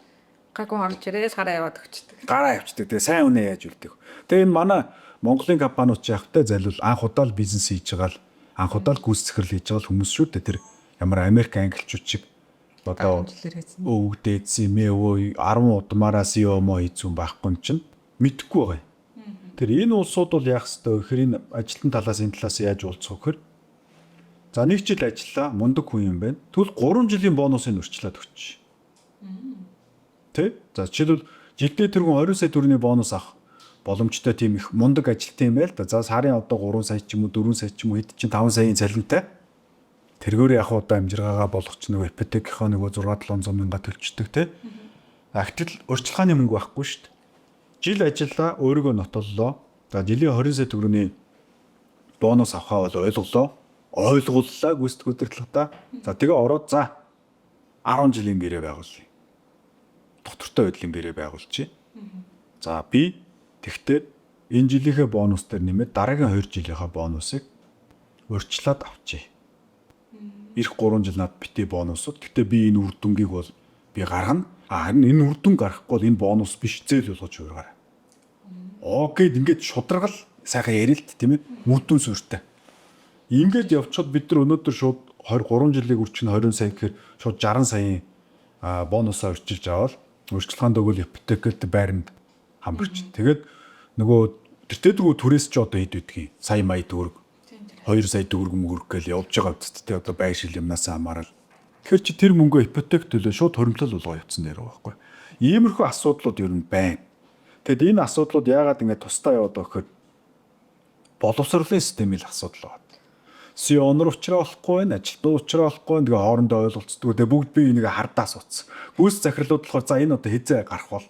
Гаггүй орж ирээс гараа яваад өгчдөг. Гараа явчихдаг. Тэгээ сайн үнэ яаж үлдээх вэ? Тэгээ энэ манай Монголын компаниуд ч явахтай залил анх удаа л бизнес хийж байгаа л анх удаа л гүйцэтгэх захирал хийж байгаа л хүмүүс шүү дээ. Тэр ямар Америк англичууд шиг одоо өвгдээдсэн мэвөө 10 удмаараас ёмо хийцэн байхгүй чинь мэдэхгүй байгаа юм. Тэр энэ улсууд бол яах ёстой вэ гэхээр энэ ажилтны талаас энэ талаас яаж уулзах вэ гэхээр за 1 жил ажиллаа мундаг хүн юм байна. Тэгвэл 3 жилийн бонусыг өрчлөөд өгч. Тэ? За жишээлбэл жилдээ тэр хүн 20 сая төгрөгийн бонус авах боломжтой тийм их мундаг ажилтан юм байл да. За сарын одоо 3 сая ч юм уу 4 сая ч юм уу хэд чинь 5 саяын цалинтай. Тэргээр яг удаа амжиргаагаа болгоч нөгөө ипотекийнхаа нөгөө 6-700 мянга төлчдөг те. Ахтал урьдчилгааны мөнгө байхгүй шүү дээ. Жил ажиллаа өөрийгөө нотоллоо. За жилийн 20 сая төгрөгийн бонус авахаа бол ойлголлаа гүйцэтгэх удирдлагатаа. За тэгээ ороод за 10 жилийн гэрээ байгуулъя. Доктортой байдлын гэрээ байгуулчих. За би тэгтээ энэ жилийнхээ бонус дээр нэмээд дараагийн 2 жилийнхаа бонусыг урьдчилаад авчий. Ирэх 3 жил над битээ бонусууд. Гэтэ би энэ үр дүнгийг бол би гаргана. Харин энэ үр дүн гарахгүй бол энэ бонус биш зээл болгож хувиргаарай. Окей, ингээд шударгал сайхан ярилт тийм ээ. Үр дүн суурьтай. Ингээд явчиход бид нар өнөөдөр шууд 23 жилийн үрчин 20 сая гэхээр шууд 60 саяын бонусаа урьдчилж аваад урьдчилгаанд өгвөл ипотекэд байранд хамбарч. Тэгээд нөгөө тэртээ түрээс ч одоо хэд үдгийг сая мая төгрөг 2 сая төгрөг мөрөг гэл явж байгаа үсттэй одоо байшил юмнаас хамаарал. Тэгэхээр чи тэр мөнгөө ипотек төлөө шууд хуримтлал болгоо явуулсан нэр байхгүй. Иймэрхүү асуудлууд ер нь байна. Тэгэд энэ асуудлууд яагаад ингэ тусдаа яваад байгаа гэхээр боловсролын системийн асуудал байна. Онор уучраа болохгүй байна, ажилтны уучраа болохгүй байна. Тэгээ хоорондоо ойлголцдог. Тэгээ бүгд бие биенийг хардаа суудсан. Гүйс захирлууд болохоор за энэ одоо хизээ гарах бол,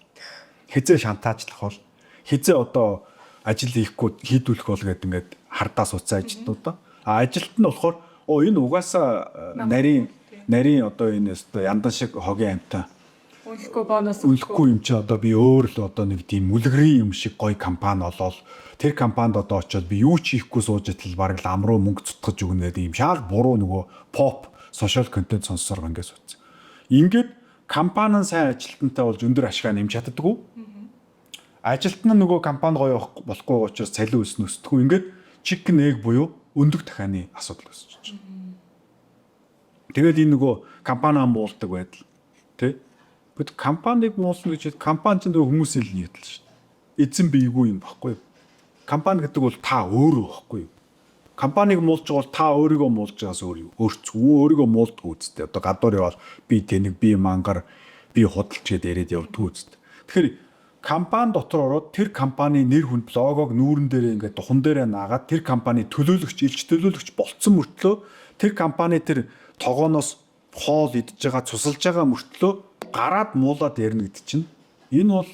хизээ шантаажлах бол, хизээ одоо ажил хийхгүй хийдүүлэх бол гэдэг ингээд хардаа суудсан ажилтнуудаа. А ажилт нь болохоор энэ угаасаа нарийн одоо энэ өстө яндан шиг хогийн амтаа Үнэхгүй бонус үлэхгүй юм чи одоо би өөр л одоо нэг тийм мүлгэрийн юм шиг гоё компани олоод тэр компанид одоо очиод би юу ч хийхгүй сууж итэл бараг л ам руу мөнгө цутгаж өгнө гэдэг юм шал буруу нөгөө поп сошиал контент сонсоор ингээс үтсэн. Ингээд компани нь сайн ажилтнтай болж өндөр ашгаа нэмж чаддаггүй. Ажилтны нөгөө компани гоё болохгүй учраас цалин өснөсдөггүй. Ингээд chicken egg буюу өндөг дахианы асуудал үүсэж байна. Тэгээд энэ нөгөө компани амуулдаг байдал тий. Бид компаниг муулна гэж компани ч нөгөө хүмүүсийн л нийтлэл шүү дээ. Эзэн биегүй юм баггүй. Компани гэдэг бол та өөрөө баггүй. Компаниг муулж байгаа бол та өөрийгөө муулж байгаас өөрийгөө муулдаг үсттэй. Одоо гадуур явал би тэнэг, би мангар, би худалч гэдээ яриад явдаг үсттэй. Тэгэхээр компани дотор ороод тэр компани нэр хүнд логог нүүрэн дээрээ ингээд духан дээрээ наагаад тэр компани төлөөлөгч, илч төлөөлөгч болцсон мөртлөө тэр компани тэр тогооноос хоол идж байгаа, цусалж байгаа мөртлөө гараад муулаад ярина гэдэг чинь энэ бол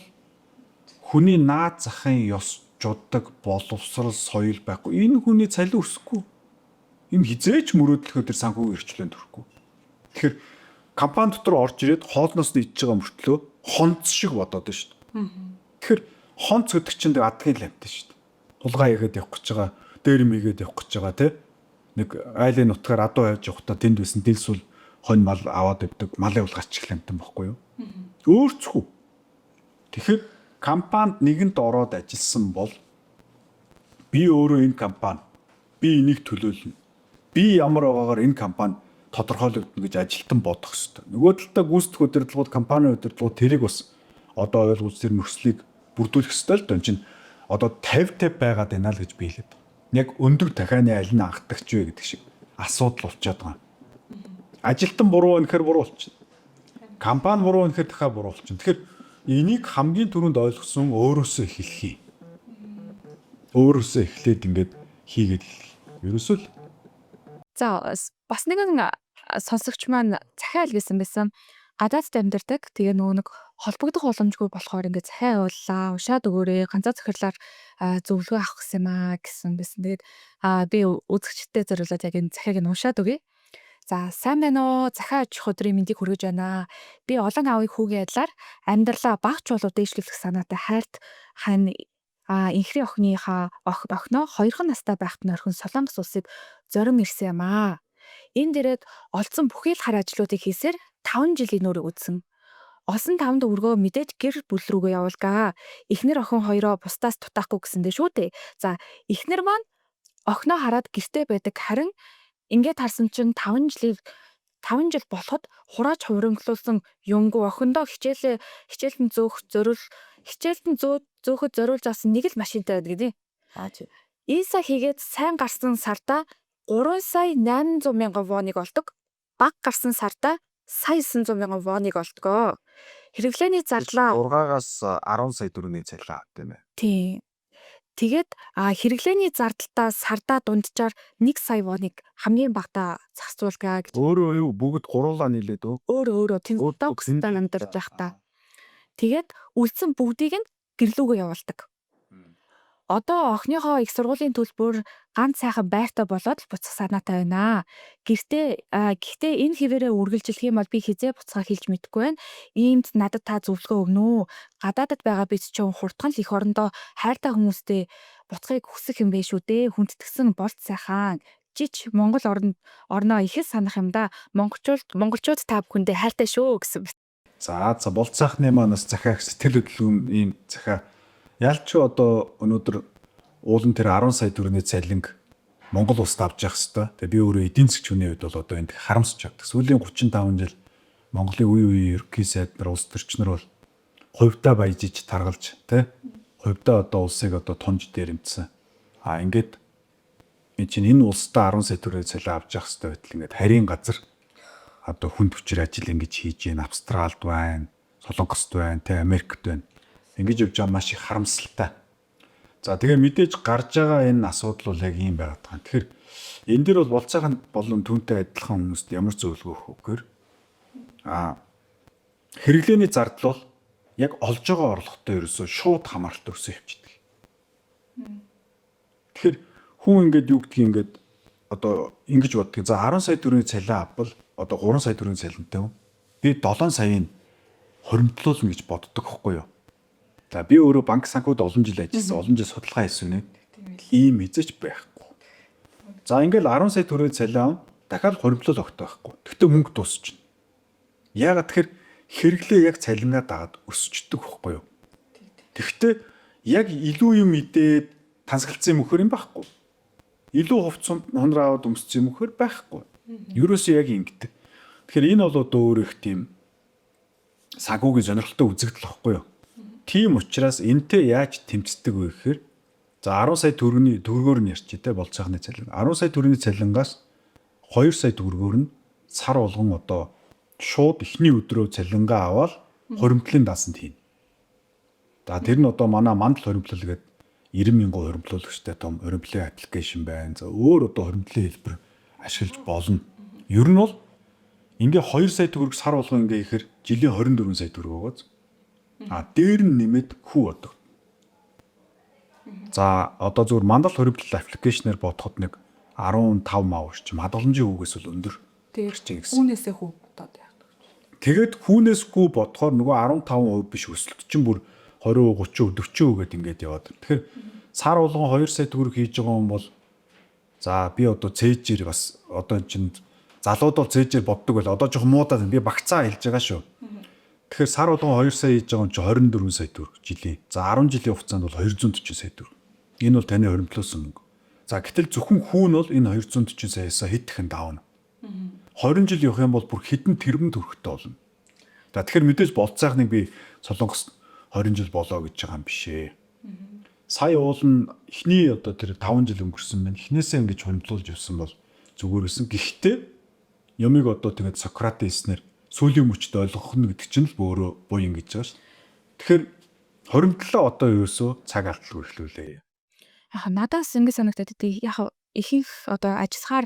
хүний наад захын ёс жуддаг боловсрал соёл байхгүй. Энэ хүний цалин өсөхгүй. Энэ хизээч мөрөөдлөхөд тэр санхүүгийн эрхчлээнд хүрэхгүй. Тэгэхээр компани дотор орж ирээд хоолноос нь идж байгаа мөртлөө хонц шиг бодоод байна шүү дээ. Тэгэхээр хонц гэдэг чинь адгийн ламт шүү дээ. Тулгаа хийгээд явах гэж байгаа, дээрэм хийгээд явах гэж байгаа тий. Нэг айлын нутгаар адуу явж явахдаа тэнд байсан дэлсүүл хонь мал аваад өгдөг малын улгаач ламтан байхгүй юу? Өөрцгөө. Тэгэхээр компанид нэгэнд ороод ажилласан бол би өөрөө энэ компани би энийг төлөөлнө. Би ямар байгаагаар энэ компани тодорхойлогдно гэж ажилтан бодох хэрэгтэй. Нөгөө талдаа гүйцэтгэх удирдлагууд, компани удирдлагууд тэрийг бас одоо ойлгуулж тэр нөхцөлийг бүрдүүлэх хэрэгтэй л доо чинь одоо 50-50 байгаад байна л гэж би хэлээд байна. Яг өндөг дахианы аль нь анхдагч вэ гэдэг шиг асуудал болчиход байгаа. Ажилтан буруу өнөхөр буруу болчихно. Компани буруу өнөхөр дахиад буруу болчихно. Тэгэхээр энийг хамгийн түрүүнд ойлгосон өөрөөсөө эхэлхий. Өөрөөсөө эхлээд ингээд хийгээд ерөөсөө л. За бас нэгэн сонсогч маань захиа илгээсэн байсан. Гадаадд амьдардаг. Тэгээ нөгөө нэг холбогдох боломжгүй болохоор ингээд захиа явууллаа. Ушаад өгөөрэй. Ганцаа захирлаар зөвлөгөө авах гэсэн юм аа гэсэн байсан. Тэгээд би үзэгчтэй зориулаад яг энэ захиаг нь уншаад өгье. За сайн байна уу? Захиа аж ахуй өдрийн мэндийг хүргэж байна. Би олон аавын хүүгийн адилаар амьдралаа багч болоо дээшлүүлэх санаатай хайрт хань инхри охиныхаа охиноо 2хан настай байхад нөрхөн Солонгос улсыг зорим ирсэн юм аа. Энэ дээрээ олдсон бүхий л хар ажлуудыг хийсээр 5 жилийн нүүрийг үзсэн. Олсон 5 төгрөгөө мэдээж гэр бүл рүүгээ явуулгаа. Эхнэр охин хоёроо бусдаас дутаахгүй гэсэндээ шүү дээ. За эхнэр маань охиноо хараад гэртээ байдаг харин ингээд харсан чинь 5 жил болоход хурааж хувирнглуулсан юнгу охиндоо хичээлэн зөөхөд зориулж авсан нэг л машинтай байдаг гэдэг. Ийса хийгээд сайн гарсан сарда 3 сая 800 мянган воныг олдог. Баг гарсан сарда сая 900 мянган воныг олдгоо. Хэрэглээний зарлаа 6-аас 10 сая төгрөгийн цалин авт юм байна. Тийм. Тэгээд хэрэглээний зардалтаа сардаа дунджаар 1 сая воныг хамгийн багтаа засвуулгаа гэж. Өөрөө юу бүгд гуруулаа нийлээд өө. Өөрөө тэнцдэг гэсээр амьдарч байх та. Тэгээд үлдсэн бүгдийг нь гэрлүүгөө явуулдаг. Одоо охиныхоо их сургуулийн төлбөр ганц сайхан байртай болоод л буцах санаатай байна. Гэхдээ энэ хэвээрээ үргэлжлэх юм бол би хизээ буцахаа хэлж мэдэхгүй байна. Иймд надад та зөвлөгөө өгнө үү? Гадаадд байгаа бид ч хурдхан л их орондоо хайртай хүмүүстэй буцахыг хүсэх юм бэ шүү дээ. Хүндэтгсэн болт сайхан. Жич Монгол орноо ихэд санах юм да. Монголчууд та бүхэндээ хайртай шүү гэсэн. За болт сайхны манаас захиах сэтгэл хөдлөм ийм захиа. Ялч одоо өнөөдөр уулын тэр 10 сая төгрөгийн цалинг Монгол улсад авч явах хэвээр. Тэгээ би өөрөө эдийн засгийн хувьд бол одоо энд харамсч чаддаг. Сүүлийн 35 жил Монголын үе ерөнхий сайд нар улс төрчнөр бол хувьдаа баяжиж таргалж тий хувьдаа одоо улсыг одоо тунж дээрэмдсэн. Ингээд энэ чинь энэ улстай 10 сая төгрөгийн цалин авч явах хэрэгтэй байтал ингээд харийн газар одоо хүнд хүчээр ажил ингэж хийж байна. Австралид байна, Солонгост байна, Америкт байна. Ингэж явж байгаа маш их харамсалтай. За тэгээ мэдээж гарч байгаа энэ асуудал бол яг ийм байгаад байгаа. Тэгэхээр энэ дэр бол болцоохон болон түүнтэй адилхан хүмүүст ямар зөвлөгөө өгөх вөөр хэрэглээний зардал бол яг олж байгаа орлоготой ерөөсөө шууд хамааралтай өсөж явчихдаг. Тэгэхээр хүн ингээд юу гэдгийг ингээд одоо ингэж боддог. За 10 сая төгрөгийн цалин авбал одоо 3 сая төгрөгийн цалинтай юм. Би 7 саяыг хоримтлуулна гэж боддог байхгүй юу? За би өөрөө банк санхуд олон жил ажилласан, олон жил судалгаа хийсэн нэг ийм эзэж байхгүй. За ингээл 10 сая төгрөгийн цалин дахиад хоримтлол огт байхгүй. Тэгтээ мөнгө дуусчихна. Яагаад тэгэхээр хэрэглээ яг цалинаа дагаад өсчдөг байхгүй юу? Тэгтээ яг илүү юм идээд тансгалцсан юм өхөр юм байхгүй. Илүү хувцсанд хонор аваад өмссөн юм өхөр байхгүй. Ерөөсөө яг ингэдэг. Тэгэхээр энэ бол одоо өөр их тийм санхүүгийн сонирхолтой үзэгдэл байхгүй юу? Тийм учраас энтэй яаж тэмцдэг вэ гэхээр за 10 сая төгрөгөөр нь ярьчих те болцоохны цалин. 10 сая төгрөгийн цалингаас 2 сая төгрөгөөр нь сар болгон одоо шууд эхний өдрөө цалингаа аваад хоримтлын даасанд хийнэ. За тэр нь одоо манай мандал хоримтлал гэдэг 90,000 хоримтлуулагчтай том хоримтлын аппликейшн байна. За өөр одоо хоримтлын хэлбэр ашиглаж болно. Ер нь бол ингээ 2 сая төгрөг сар болгон ингээ ихээр жилийн 24 сая төгрөг байгааз. Дээр нь нэмээд хүү бодог. За одоо зүгээр мандал хоримтлал аппликейшнээр бодоход нэг 15 мав орчим хадгаламжийн хүүгээс бол өндөр. Тэгээд үүнээсээ хүү бодоод яадаг. Тэгээд хүүнээс хүү бодохоор нөгөө 15% биш өсөлт чинь бүр 20, 30, 40% гээд ингээд яваад. Тэгэхээр сар болгон 2 сая төгрөг хийж байгаа юм бол за би одоо цээжээр бас одоо чинь залууд бол цээжээр боддог байл. Одоо жоох муудаад би багцаа хэлж байгаа шүү. Тэгэхээр сар болгон 2 сая хийж байгаа юм чи 24 сая төгрөг жилийн. За 10 жилийн хугацаанд бол 240 сая төгрөг. Энэ бол таны хоримтлуулсан мөнгө. За гэтэл зөвхөн хүүн бол энэ 240 саяасаа хэд дахин давна. 20 жил явах юм бол бүр хэдэн тэрбум төгрөгтэй болно. За тэгэхээр мэдээж болцоохныг би Солонгост 20 жил болоо гэж байгаа юм бишээ. Сая уулын эхний одоо тэр 5 жил өнгөрсөн байна. Эхнээсээ ингэж хоримтлуулж явсан бол зүгээр өсөн. Гэхдээ ямиг одоо тэгээд Сократ хэлснээр сүүлийн мөчд ойлгох нь гэдэг чинь л өөрөө буй ингэж байгаа ш. Тэгэхээр хоримтлалаа одоо ерөөсөө цаг алдалгүй эхлүүлээ. Яг надаас ингэ санагдаад яг ихэнх одоо ажиллахаар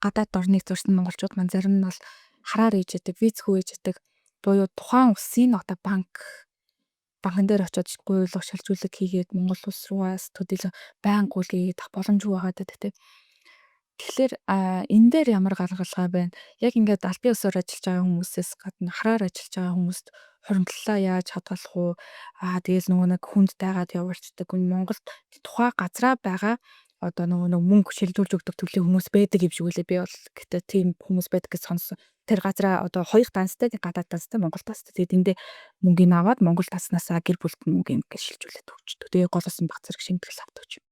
гадаад орныг зурсан монголчууд маань зарим нь бол хараар ээж яадаг, визгүй ээж яадаг буюу тухайн улсын одоо банкн дээр очиод гуйлах шилжүүлэг хийгээд Монгол улс руугаас төдийлөн байнга гүйлгээд авах боломжгүй байгаа гэдэг. Тэгэхээр энэ дээр ямар гаргалгаа байна? Яг ингээд албан ёсоор ажиллаж байгаа хүмүүсээс гадна хараар ажиллаж байгаа хүмүүст хоримтлалаа яаж хадгалах уу? Тэгэл нөгөө нэг хүнд дайгаад явуулцдаг. Монголд тухай газраа байгаа одоо нөгөө мөнгө шилжүүлж өгдөг төрлийн хүмүүс байдаг юм шиг үлээ. Би бол гэтээ тийм хүмүүс байдаг гэж сонссон. Тэр газраа одоо хоёр танстай, гадаад танстай, Монгол танстай. Тэгээд эндээ мөнгөний аваад Монгол танснасаа гэр бүлд мөнгө ингээд шилжүүлээд өгчдөг. Тэгээ голосон баг зэрэг шимтгэл авдаг юм.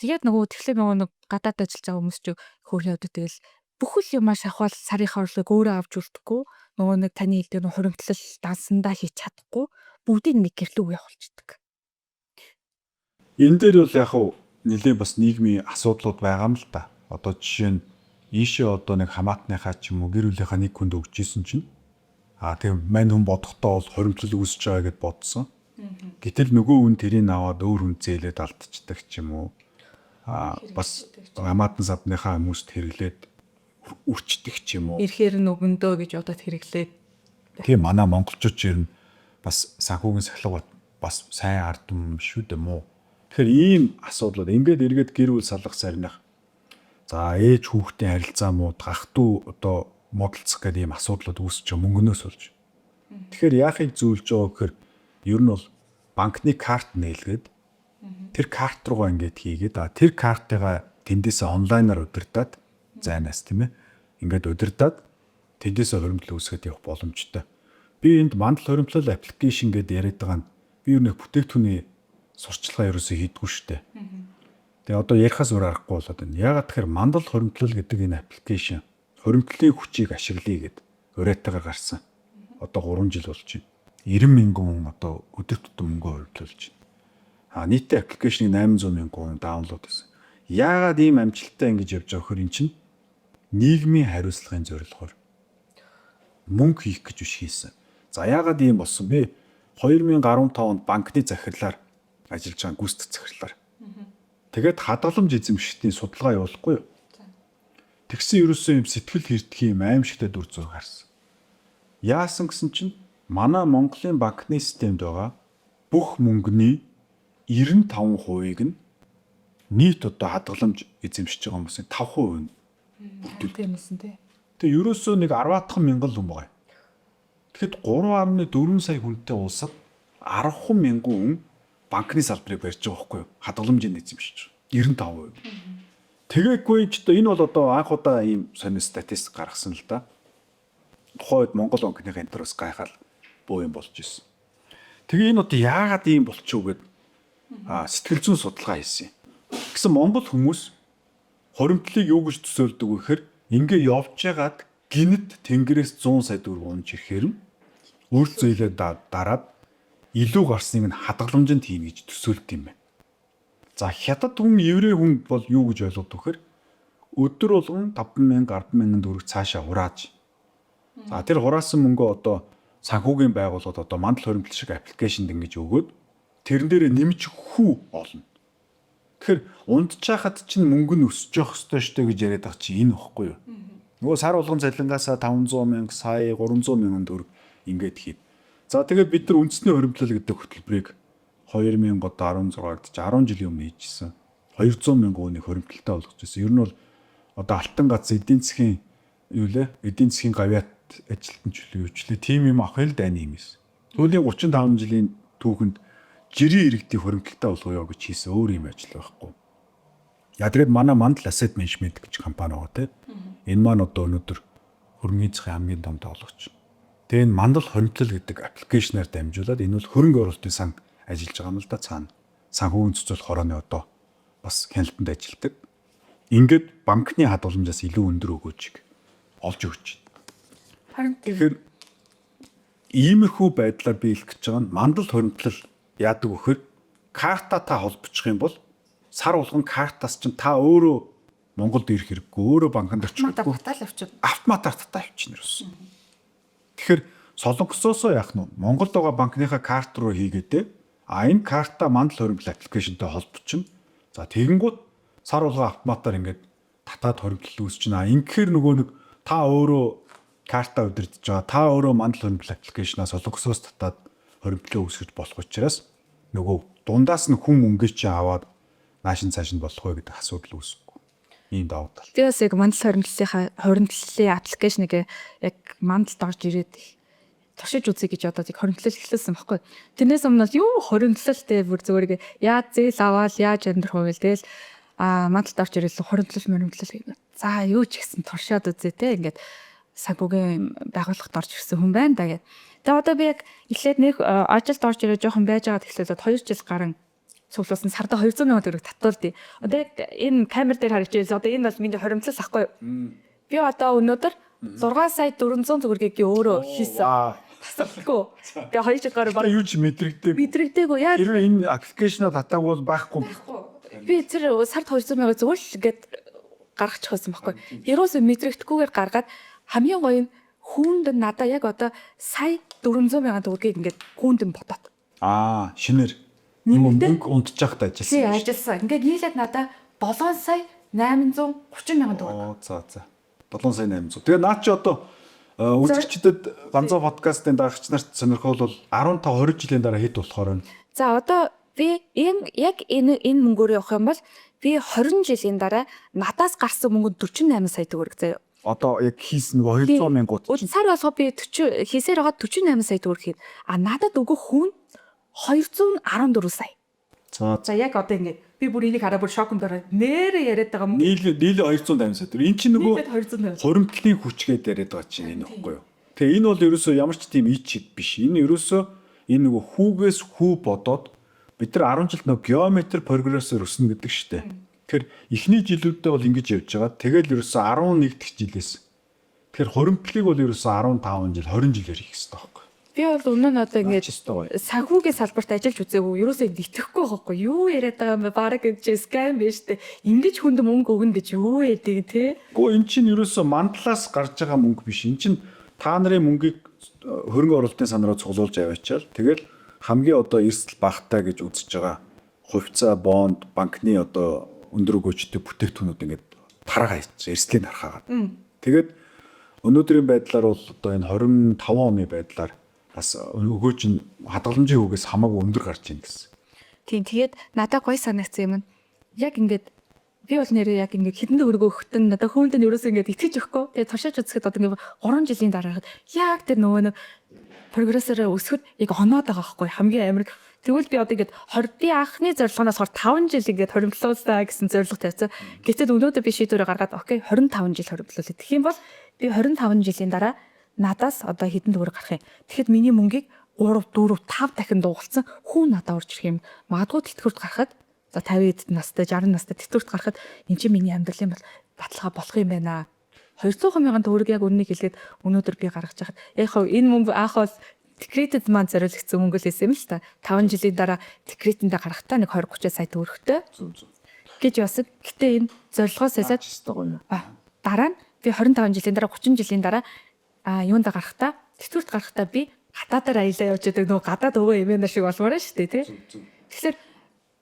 Тэгээд тэгэхээр нэг гадаад ажиллаж байгаа хүмүүс ч хөөрхөн явдаг. Тэгэл бүхэл юмаа шахвал сарын орлогыг өөрөө авч үлдэхгүй. Нөгөө нэг таны хэлдэг хоримтлал дансандаа хийж чадахгүй. Бүгдийг нэг гэрлүү явуулчихдаг. Энэ дээр бол яг нэлээд бас нийгмийн асуудлууд байгаа юм л та. Одоо жишээ нь ийшээ одоо нэг хамаатныхаа ч юм уу гэр бүлийнхаа нэг хүнд өгч ийсэн чинь тийм мань хүн бодохдоо бол хоримтлал үүсэж байгаа гэд бодсон. Гэтэл нөгөө хүн тэрийг аваад өөр хүн зээлээд алдчихдаг ч юм уу. Бас хамаатан савныхаа хүмүүст хэрэглээд үрчдэг ч юм уу. Ирэхээр нөгөндөө гэж одоо хэрэглээд. Тийм манай монголчууд ч ер нь бас санхүүгийн сахилга бас сайн ард юм шүү дээ мó. Тэгэхээр ийм асуудлууд ингээд эргээд гэр бүл салгах сарних. За ээж хүүхдийн харилцаа муу гах トゥ одоо модалцах гэдэг ийм асуудлууд үүсэж мөнгөнөөс болж. Тэгэхээр яахыг зөвлөж байгаа гэхээр ер нь бол банкны карт нээлгээд тэр карт руугаа ингээд хийгээд тэр картыгаа тэндээсээ онлайнаар удирдаад зайнаас тийм ээ ингээд удирдаад тэндээсээ хоримтлал үүсгэж явах боломжтой. Би энд мандал хоримтлал аппликейшн гэдээ яриад байгаа нь би юу нэг бүтээгдэхүүний сурчлагаа ерөөсөө хийдгүү штэ. Тэгээ одоо ярихаас өөр аргагүй болоод байна. Яагаад тэгэхээр мандал хоримтлал гэдэг энэ аппликейшн хоримтлалын хүчийг ашиглая гэд уриатаагаар гарсан. Одоо 3 жил болж байна. 90,000 хүн одоо өдөр тутам мөнгө хувьтлуулж байна. Нийтээ аппликейшнийг 800,000 хүн даунлоод хийсэн. Яагаад ийм амжилттай ингэж явж байгаа хөр эн чинь нийгмийн хариуцлагын зорилгоор мөнгө хийх гэж биш хийсэн. За яагаад ийм болсон бэ? 2015 онд банкны захирлаар ажиллаж байгаа гүйцэтгэх захирлаар. Тэгээд хадгаламж эзэмшигчдийн судалгаа явуулахгүй юу? Тэгсэн ерөөсөө юм сэтгэл хэрдэх юм аимшигтай дүр зураг харсан. Яасан гэсэн чинь манай Монголын банкны системд байгаа бүх мөнгөний 95%-ийг нь нийт одоо хадгаламж эзэмшиж байгаа хүмүүсийн 5% нь Тиймсэн тий. Тэгээ ерөөсөө нэг 10-аад мянган хүн байгаа. Тэгэхэд 3.4 сая хүнтэй улсад 10 мянган хүн банкны салбарыг барьж байгаа байхгүй юу? Хадгаламжийг эзэмшиж байгаа. 95%. Тэгэхгүй ч одоо энэ бол одоо анх удаа ийм сонир статистик гаргасан л да. Тухайд Монгол банкны энтерос гайхал боо юм болж ирсэн. Тэгээ энэ одоо яагаад ийм болчихов гэд сэтгэл зүйн судалгаа хийсэн. Гэсэн Монгол хүмүүс хоримтлыг юу гэж төсөөлдөг вэ гэхээр ингээ явж байгаад гинт тэнгэрээс 100 сая төгрөг унж ирэхээр үр зөөлөө дараад илүү гарсныг нь хадгаламжинд хийнэ гэж төсөөлд юм байна. За хятад хүн еврей хүн бол юу гэж ойлгоод вэхээр өдөр болгон 5,000 10,000 төгрөг цаашаа хурааж. За тэр хураасан мөнгөө одоо санхүүгийн байгууллагууд одоо мандал хоримтлал шиг аппликейшнд ингэж өгөөд тэрэн дээрээ нэмж хүү олно. Тэгэхээр унтчихад чинь мөнгө нь өсөж явах ёстой штэ гэж яриад байгаа чи энэ ихгүй юу? Нөгөө сар болгон цалингаасаа 500,000 сая 300,000 төгрөг ингээд хийн. За тэгээд бид нар үндэсний хоримтлал гэдэг хөтөлбөрийг 2016-д 10 жилийн өмнө хийжсэн. 200,000 хүнийг хоримтлалтай болгож ирсэн. Ер нь бол одоо алтан гац эдийн засгийн юу лээ? Эдийн засгийн гавьяат ажилтан чөлөөчлээ. Тим юм авах л дайны юм эс. Сүүлийн 35 жилийн түүхэнд жирийн иргэдийн хоримтлалтай болгоё гэж хийсэн өөр юм ажил байхгүй. Яа тэгээд манай Mandal Asset Management гэж компани байгаа тийм. Энэ маань одоо өнөөдөр хөрөнгөний засгийн хамгийн том тоглогч. Тэгээ энэ Mandal хоримтлал гэдэг аппликейшнаар дамжуулаад энэ бол хөрөнгө оруулалтын сан ажиллаж байгаа юм л да цаана. Санхүүгийн цэцэл хорооны одоо бас хяналтанд ажилладаг. Ингээд банкны хадгаламжаас илүү өндөр өгөөжийг олж өгч байна. Харин тэгэхээр иймэрхүү байдлаар би хэлэх гэж байгаа нь Mandal хоримтлал яадаг вөхөр карта та холбочих юм бол сар болгон картаас чинь та өөрөө Монголд ирэх хэрэггүй, өөрөө банкнд очих хэрэггүй. батал авчид. Автоматар татаа авчихна ерөөсөн. Тэгэхээр Солонгосоосоо яах нь Монголд байгаа банкныхаа карт руу хийгээдээ энэ карта Mandal хоримтлал аппликейшнтэй холбочихно. За тэгэнгүүт сар болгон автоматар ингээд татаад хоримтлал үүсчихнэ. Ингэхээр нөгөө нэг та өөрөө карта удирдах байгаа. Та өөрөө Mandal хоримтлал аппликейшнаас Солонгосоос татаад хоримтлал үүсгэж болох учраас нөгөө дундаас нь хүн мөнгө чи аваад наашин цаашин болох вэ гэдэг асуудал үүсэхгүй. Ийм давуу тал. Би бас яг Mandal хоримтлалын аппликейшнийг яг Mandalд орж ирээд туршиж үзье гэж одоо тийг хоримтлал эхлүүлсэн байхгүй. Тэрнээс өмнө юу хоримтлалтэй бүр зүгээр яаж зээл аваад яаж амьдрах вэ тэгэл Mandalд орж ирээд хоримтлал хийгээд. За юу ч гэсэн туршаад үзье те ингээд санхүүгийн байгууллагт орж ирсэн хүн байна да гэд. Тэгээ одоо би яг эхлээд нэг ажилд орж ирээд жоохон байж байгаа тэгэхээр 2 жил гарan цуглуулсан сарда 200,000 төгрөг татварлаа. Одоо яг энэ камер дээр харж байгаа одоо энэ бол миний хоримтлал ахгүй юу? Би одоо өнөөдөр 6 сая 400 төгрөгийг өөрөө хийсэн. Тасалгүй. Тэгээ 2 жил гарan Юу ч мэдрэгдээгүй яа. Тэр энэ аппликейшнаа татаагүй бол байхгүй. Би тэр сард 200,000 зүгээр л гээд гаргачих байсан байхгүй. Ерөөсөө мэдрэгдэхгүйгээр гаргаад хамгийн гоё нь хүүнд надаа яг одоо сая 400,000 төгрөгийг ингээд хүүнд бодоод. Шинээр мөнгө унтчих та ажилласан. Тий ажилласан. Ингээд нийлээд надаа 7 сая 830,000 төгрөг. За. 7 сая 800. Тэгээ наа чи одоо үзэгчдэд ганцхан подкастын дагагч нарт сонирхол бол 15 20 жилийн дараа хэд болохоор вэ? За одоо би энэ мөнгөөр явах юм бол би 20 жилийн дараа надаас гарсан мөнгө 48 сая төгрөг заяа. Одоо яг хийсэн нөгөө 200,000 гут. Сар болгоо би 40 хийсээр байгаа 48 сая төгрөг хийн. Надад өгөх хүн 214 сая. За яг одоо ингэ би бүр энийг хараа бүр шокнд ороод нэрээ яриад байгаа юм. Нийлээ 250 сая төгрөг. Энд чинь нөгөө хоримтлалын хүчгээд яриад байгаа чинь энэ ихгүй юу? Тэгээ энэ бол ерөөсөө ямар ч тийм ичид биш. Энэ ерөөсөө энэ нөгөө хүүгээс хүү бодоод бид нар 10 жилд нөгөө геометр прогрессор өснө гэдэг штеп. Тэгэхээр эхний жилүүдэд бол ингэж явж байгаа. Тэгэл ерөөсөө 11 дахь жилээс. Тэгэхээр хоримтлалыг бол ерөөсөө 15 жил 20 жилээр хийх хэрэгтэй байхгүй. Би Би бол өмнө нь одоо ингээд Чистой гоё. санхүүгийн салбарт ажиллаж үзээгүй. Ерөөсөө итгэхгүй байхгүй. Юу яриад байгаа юм бэ? Бараг гэж скам биш үү? Ингэж хүнд мөнгө өгнө гэж юу яадаг те? Гөө эн чинь ерөөсөө мандлаас гарч байгаа мөнгө биш. Эн чинь та нарын мөнгийг хөрөнгө оруулалтын сан руу цуглуулж аваачаал. Тэгэл хамгийн одоо эрсдэл багтаа гэж үзэж байгаа хувьцаа, бонд, банкны одоо өндөр өгөөжтэй бүтээгдэхүүнүүд ингээд тараа хайчих эрсдлийг харахаад. Тэгээд өнөөдрийн байдлаар бол одоо энэ 25 оны байдлаар бас өгөөж нь хадгаламжийн үгээс хамаагүй өндөр гарч ийн гэсэн. Тийм тэгээд надад гоё санагдсан юм. Яг ингээд би бол нэрээ яг ингээд хэдэндээ өргөө өгтөн надад хөөнд нь ерөөсөө ингээд итгэж өгөхгүй. Тэгээд туршиж үзэхэд одоо ингээд 3 жилийн дараагаад яг тэр нөгөө нэг прогрессороо өсгөд яг оноод байгаа байхгүй хамгийн амар. Тэгвэл би одоо ингээд 20-ийн анхны зорилгоноос 5 жил ингээд хоримтлуулсаа гэсэн зорилго тавьсан. Гэтэл өнөөдөр би шийдвэрээ гаргаад окей 25 жил хоримтлуулъя. Тэгэх юм бол би 25 жилийн дараа надаас одоо хэдэн төгрөг гарах юм. Тэгэхэд миний мөнгийг 3, 4, 5 дахин дуугалсан хүн надад урж ирэх юм. Магадгүй тэтгэврт гарахад за 50-д настай 60 настай тэтгэврт гарахад эн чинь миний амьдралын бол баталгаа болох юм байна. 200 мянган төгрөг яг үннийг хэлгээд өнөөдөр би гаргаж хахад яг хав энэ мөнгө анх бол декретэд маань зориулагдсан мөнгө л байсан юм л та. 5 жилийн дараа декретэндээ гарахтаа нэг 20-30 сая төгрөгтэй гэж ясаг. Гэтэ энэ зорилгоос эсээд дараа нь би 25 жилийн дараа 30 жилийн дараа юунд гарахтаа тэтгэврт гарахтаа би гадаадаар аялаа явж байгаа нөгөө гадаад өвөө эмээнэ шиг болмоор шүү дээ тий. Тэгэхээр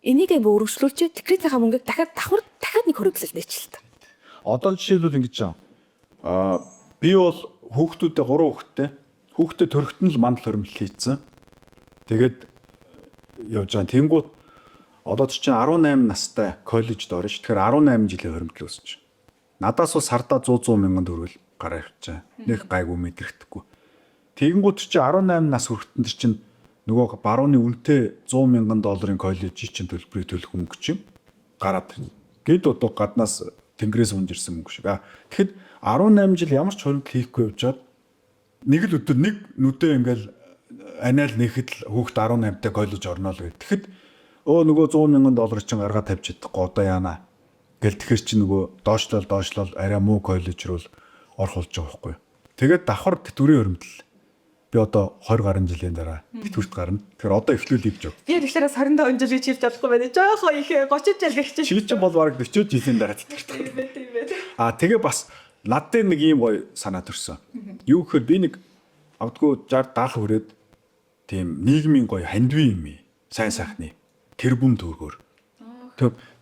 энийг ингээ өргөжлүүлж декретийнхаа мөнгөийг дахиад дахиад нэг хөрөнгөлөлт нээчихэл та. Одоо жишээлбэл ингэж аа би бол хүүхдүүдээ 3 хүүхэдтэй. Хүүхдээ төрөхт нь л мандал хөрөмжлөл хийцэн. Тэгээд явж байгаа. Тэнгууд одоо чинь 18 настай коллежд орно ш. Тэгэхээр 18 жилийн хөрөмжлөл өсөж. Надаас бол сардаа 100 мянган төгрөг гараа явчихаа. Нэг гайгүй мэдрэхдэггүй. Тэгэнгүүт чи 18 нас хүрэхтэн чинь нөгөө барууны үнэтэй 100 мянган долларын коллежийн чинь төлбөрийг төлөх мөнгө чинь гараад гээд одоо гаднаас тэнгэрээс унж ирсэн мөнгө шиг. Тэгэхэд 18 жил ямар ч хөрөнгө хийхгүй явжаад нэг л өдөр нэг нүдээ ингээл анаал нэхэд л хүүхд 18 та коллеж орно л гэдэг. Тэгэхэд нөгөө 100 мянган доллар чинь гаргаад тавьж чадахгүй одоо яана. Гэл тэгэхэр чи нөгөө доошлол арай муу коллеж руу орох болж байгаа байхгүй. Тэгээд давхар тэтгэврийн хөрөмтөл би одоо 20 гаруй жилийн дараа тэтгэврт гарна. Тэгэхээр одоо эхлүүл хийж өг. Би тэгэхээр 25 жил хийж чадахгүй байна. Жохоо их 30 жил гэх чинь. Чи чинь бол бараг 40 жилийн дараа тэтгэврт гарна. Тийм ээ. Тэгээ бас над дээр нэг ийм гоё санаа төрсөн. Юу гэхээр би нэг авдгүй 60 70 хүрээд тийм нийгмийн гоё хандвийн юм. Сайн сайхны тэрбум төгрөгөөр.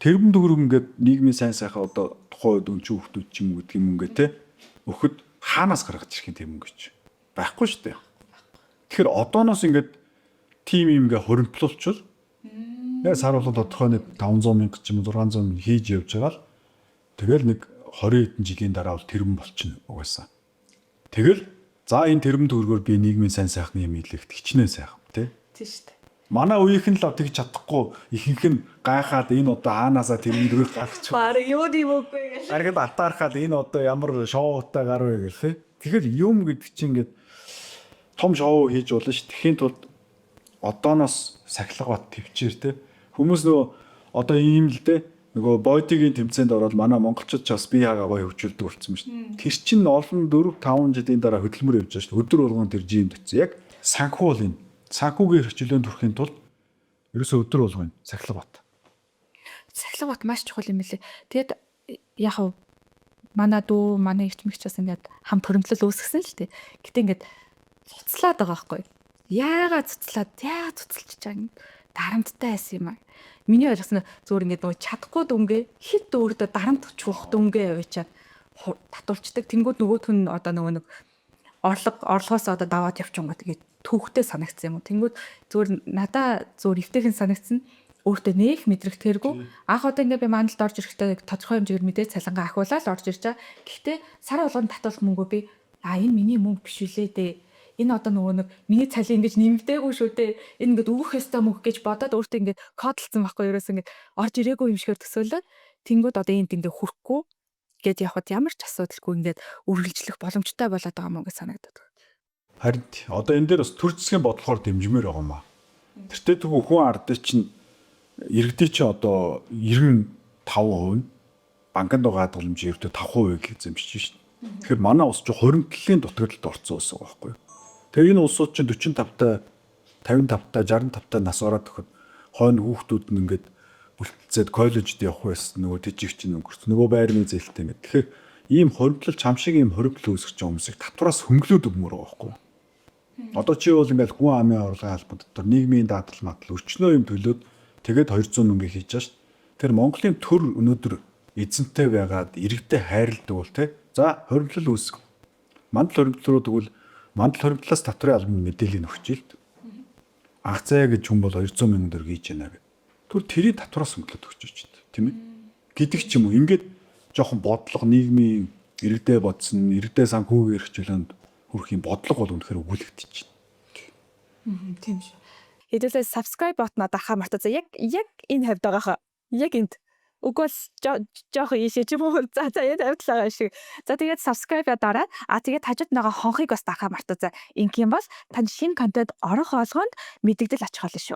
Тэрбум төгрөг ингээд нийгмийн сайн сайхан одоо тухайн үед өнчүү хүмүүс ч юм уу гэдэг юм ингээд те өхөд хаанаас гаргаж ирэх юм тийм мөнгө гэж байхгүй шүү дээ. Тэгэхээр одооноос ингээд тим юм ингээ хөрөнгөлүүлчихвэл яг сар болоод тодорхой нэг 500 мянга ч юм уу 600 мянга хийж явж байгаа л тэгэл нэг 20 хэдэн жилийн дараа бол тэрбум болчихно угаасаа. Тэгэл за энэ тэрбум төгрөгөөр би нийгмийн сайн сайхны юм илэхт хичнээн сайхан тий. Тийм шүү дээ. Манай үеийнхэн л тэгж чадахгүй ихэнх нь гайхаад энэ одоо хаанаасаа тэрбум төгрөг гаргачих. Бараг юу юм үгүй гэж. Аргад алтаархаад энэ одоо ямар шоутай гарав гэл тий. Тэгэхээр юм гэдэг чинь ингээд том шоу хийж болно ш. Тэхийн тулд одооноос сахилга бат төвчээр те хүмүүс нөгөө одоо ийм л дээ нөгөө бодигийн тэмцээнд ороод манай монголчууд ч бас бие хаагаа гоё хөгжүүлдэг болсон юм ш. Тэр чинь олон 4 5 жилийн дараа хөдөлмөр явж байгаа ш. Өдөр болгон тэр жимд өгсөн. Яг санхүү бол энэ. Санхүүгийн хөрчлөөнд хүрэхин тулд ерөөсөө өдөр болгон сахилга бат. Сахилга бат маш чухал юм лээ. Тэгэд яг манай дүү манай эрчмэгч бас ингээд хамт хөрөмтлөл үүсгэсэн л дээ. Гэтэ ингээд цуцлаад байгаа байхгүй. Яагаад цуцлж чааг дарамттай байсан юм аа. Миний ойлгосноор зөвөр ингээд нөгөө чадахгүй дүнгээ хит өөртөө дарамт чуух дүнгээ явуулчаад татуулцдаг. Тэнгүүд нөгөөх нь одоо нөгөө нэг орлогоос одоо даваад явчихсан гоо тэгээд түүхтэй санагдсан юм уу. Тэнгүүд зөвөр надаа зөвөр эвтэйхэн санагдсан. Өөртөө нээх мэдрэх тэргүй. Анх одоо ингээд би мандалд орж ирэхдээ тодорхой хэмжээгээр мэдээ цалингаа ахиулаад орж ирж байгаа. Гэхдээ сар болгонд татуулах мөнгөө би энэ миний мөнгө биш үлээ дээ. Энэ одоо нөгөө нэг миний цалин ингэж нэмэгдээгүй шүү дээ. Энэ ингээд өгөх ёстой мөнгө гэж бодоод өөртөө ингээд кодлцсон байхгүй ерөөс ингээд орж ирээгүй юм шигээр төсөөлөө. Тэнгүүд одоо энд ингээд хүрэхгүй гэд явхад ямар ч асуудалгүй ингээд үргэлжлэх боломжтой болоод байгаа мөн гэж санагдаад байна. Харин одоо энэ дээр бас төр засгийн бодлохоор дэмжмээр байгаа юм аа. Тэртээ тэгвэл хүн ардын чинь иргэдийн чинь одоо 95% банкнд байгаа хадгаламжийн ердөө 5% гэж эзэмшиж шин. Тэгэхээр манай ус чинь хөрөнгөлөлийн дутагдлалд орцсон байсан байхгүй юу. Тэгээ энэ улсууд чинь 45-та 55-та 65-та нас ороод өгөхөд хойно хүүхдүүд нь ингээд бүлтцээд коллежд явах байсан нөгөө тэжиг чинь өнгөрч нөгөө байрны зээлтэй ингээд. Тэгэхээр ийм хоригдлол чам шиг ийм хоригдол үүсгэж байгаа хүмүүсийг татвараас хөнгөлөөд өгмөр байгаа байхгүй. Одоо чи бол ингээд хүн амын орлогын албан дотор нийгмийн даатгал матал өчнөө юм төлөөд тэгээд 200 мөнгө хийж байгаа шүү. Тэр Монголын төр өнөөдөр эзэнтэй байгаад иргэдэд хайрладаг бол те. За хоригдлол үүсгэх. Мандал хоригдлол руу тэгвэл мандал хоригдлоос татврын албан мэдээллийг өгч ийл. Ах заа гэж хүн бол 200 мянган төгрөг хийж яана гэдэг. Түр тэрийг татвараас хөнгөлөд өгч байж дээ. Тийм ээ. Гэдэг ч юм уу. Ингээд жоохон бодлого нийгмийн иргэдээ бодсон, иргэдээ сан хүүгийн эрхчлөөнд хүрэх юм бодлого бол үнэхээр өгүүлэгдэж байна. Тийм шүү. Хэдүүлээ subscribe ботноо дарахаа мартаа. Яг энэ хавьд байгаа хаа. Яг энд. Уггүй жоох ийшээ ч юм уу. За яа тавьтлаа шиг. За тэгээд subscribe дараад тэгээд хажууд байгаа хонхыг бас дарахаа мартаа. Инх юм бол тань шинэ контент орох болгонд мэдэгдэл очих болно шүү.